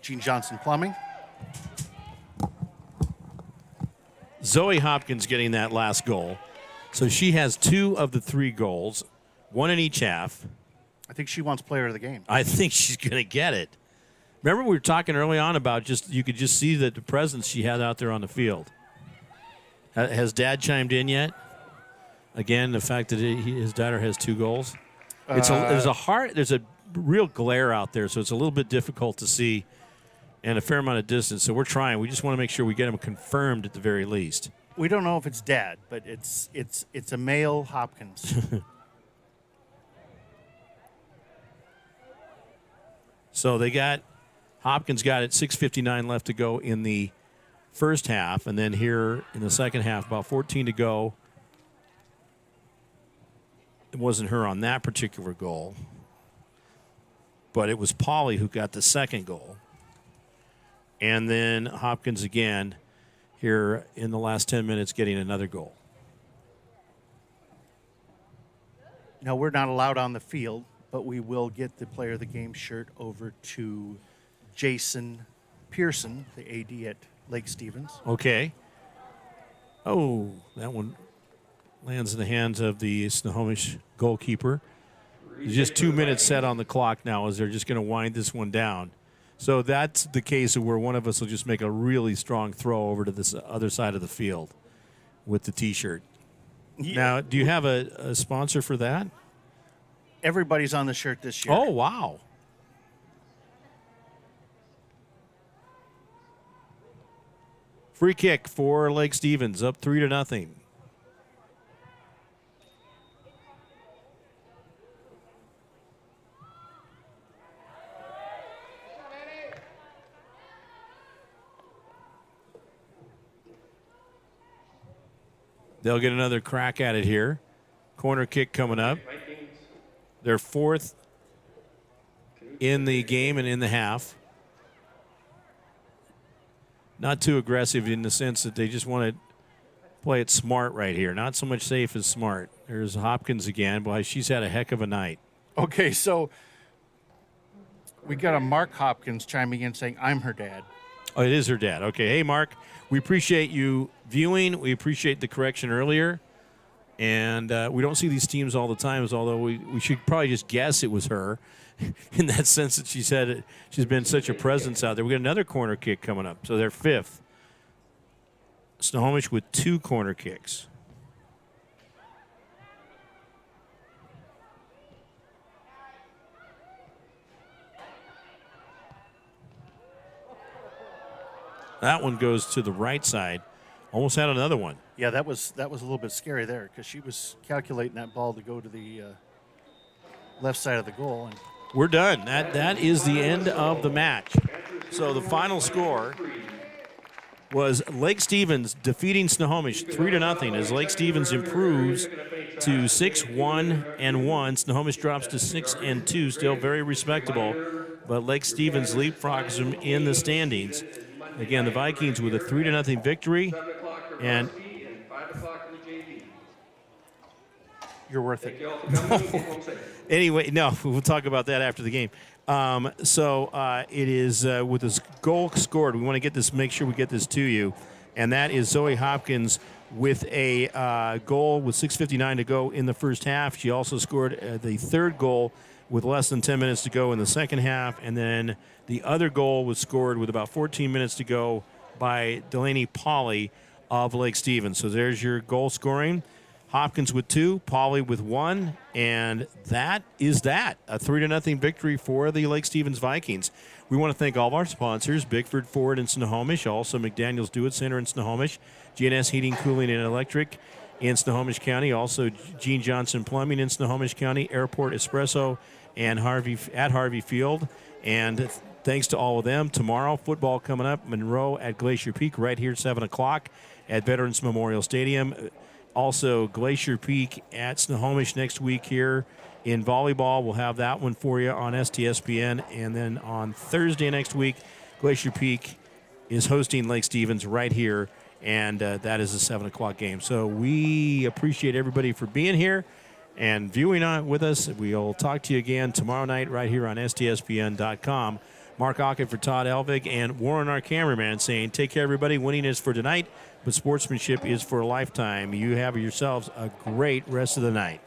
Gene Johnson Plumbing. Zoe Hopkins getting that last goal. So she has 2 of the 3 goals, 1 in each half. I think she wants player of the game. I think she's going to get it. Remember we were talking early on about you could just see the presence she had out there on the field. Has Dad chimed in yet? Again, the fact that his daughter has 2 goals. There's a real glare out there, so it's a little bit difficult to see and a fair amount of distance. So we're trying. We just want to make sure we get them confirmed at the very least. We don't know if it's Dad, but it's a male Hopkins. So Hopkins got it, 6:59 left to go in the first half, and then here in the second half, about 14 to go. It wasn't her on that particular goal, but it was Polly who got the second goal. And then Hopkins again here in the last 10 minutes getting another goal. Now, we're not allowed on the field, but we will get the player of the game shirt over to Jason Pearson, the AD at Lake Stevens. Okay. Oh, that one lands in the hands of the Snohomish goalkeeper. There's just 2 minutes set on the clock now as they're just going to wind this one down. So that's the case of where one of us will just make a really strong throw over to this other side of the field with the T-shirt. Yeah. Now, do you have a sponsor for that? Everybody's on the shirt this year. Oh, wow. Free kick for Lake Stevens, up 3-0. They'll get another crack at it here. Corner kick coming up. They're 4th in the game and in the half. not too aggressive in the sense that they just want to play it smart right here. Not so much safe as smart. There's Hopkins again. Boy, she's had a heck of a night. Okay, so we got a Mark Hopkins chiming in saying, I'm her dad. Oh, it is her dad. Okay. Hey, Mark, we appreciate you viewing. We appreciate the correction earlier. And we don't see these teams all the time, although we should probably just guess it was her in that sense that she's been such a presence out there. We got another corner kick coming up. So they're fifth. Snohomish with 2 corner kicks. That one goes to the right side. Almost had another one. Yeah, that was a little bit scary there because she was calculating that ball to go to the left side of the goal. And we're done. That is the end of the match. So the final score was Lake Stevens defeating Snohomish 3-0 as Lake Stevens improves to 6-1-1. Snohomish drops to 6-2, still very respectable, but Lake Stevens leapfrogs them in the standings. Again, the Vikings with a 3-0 victory, and you're worth it. Anyway, no, we'll talk about that after the game. It is with this goal scored. We want to get this, make sure we get this to you, and that is Zoe Hopkins with a goal with 6:59 to go in the first half. She also scored the third goal with less than 10 minutes to go in the second half, and then the other goal was scored with about 14 minutes to go by Delaney Pauley of Lake Stevens. So there's your goal scoring. Hopkins with 2, Pauley with 1, and that is that. A 3-0 victory for the Lake Stevens Vikings. We want to thank all of our sponsors, Bickford Ford in Snohomish, also McDaniels Do It Center in Snohomish, GNS Heating, Cooling, and Electric in Snohomish County, also Gene Johnson Plumbing in Snohomish County, Airport Espresso, and Harvey Field. And thanks to all of them. Tomorrow, football coming up, Monroe at Glacier Peak right here, 7 o'clock at Veterans Memorial Stadium. Also, Glacier Peak at Snohomish next week here in volleyball. We'll have that one for you on STSPN. And then on Thursday next week, Glacier Peak is hosting Lake Stevens right here, and that is a 7 o'clock game. So we appreciate everybody for being here and viewing on with us. We'll talk to you again tomorrow night right here on STSPN.com. Mark Ockett for Todd Elvig, and Warren, our cameraman, saying, take care, everybody. Winning is for tonight, but sportsmanship is for a lifetime. You have yourselves a great rest of the night.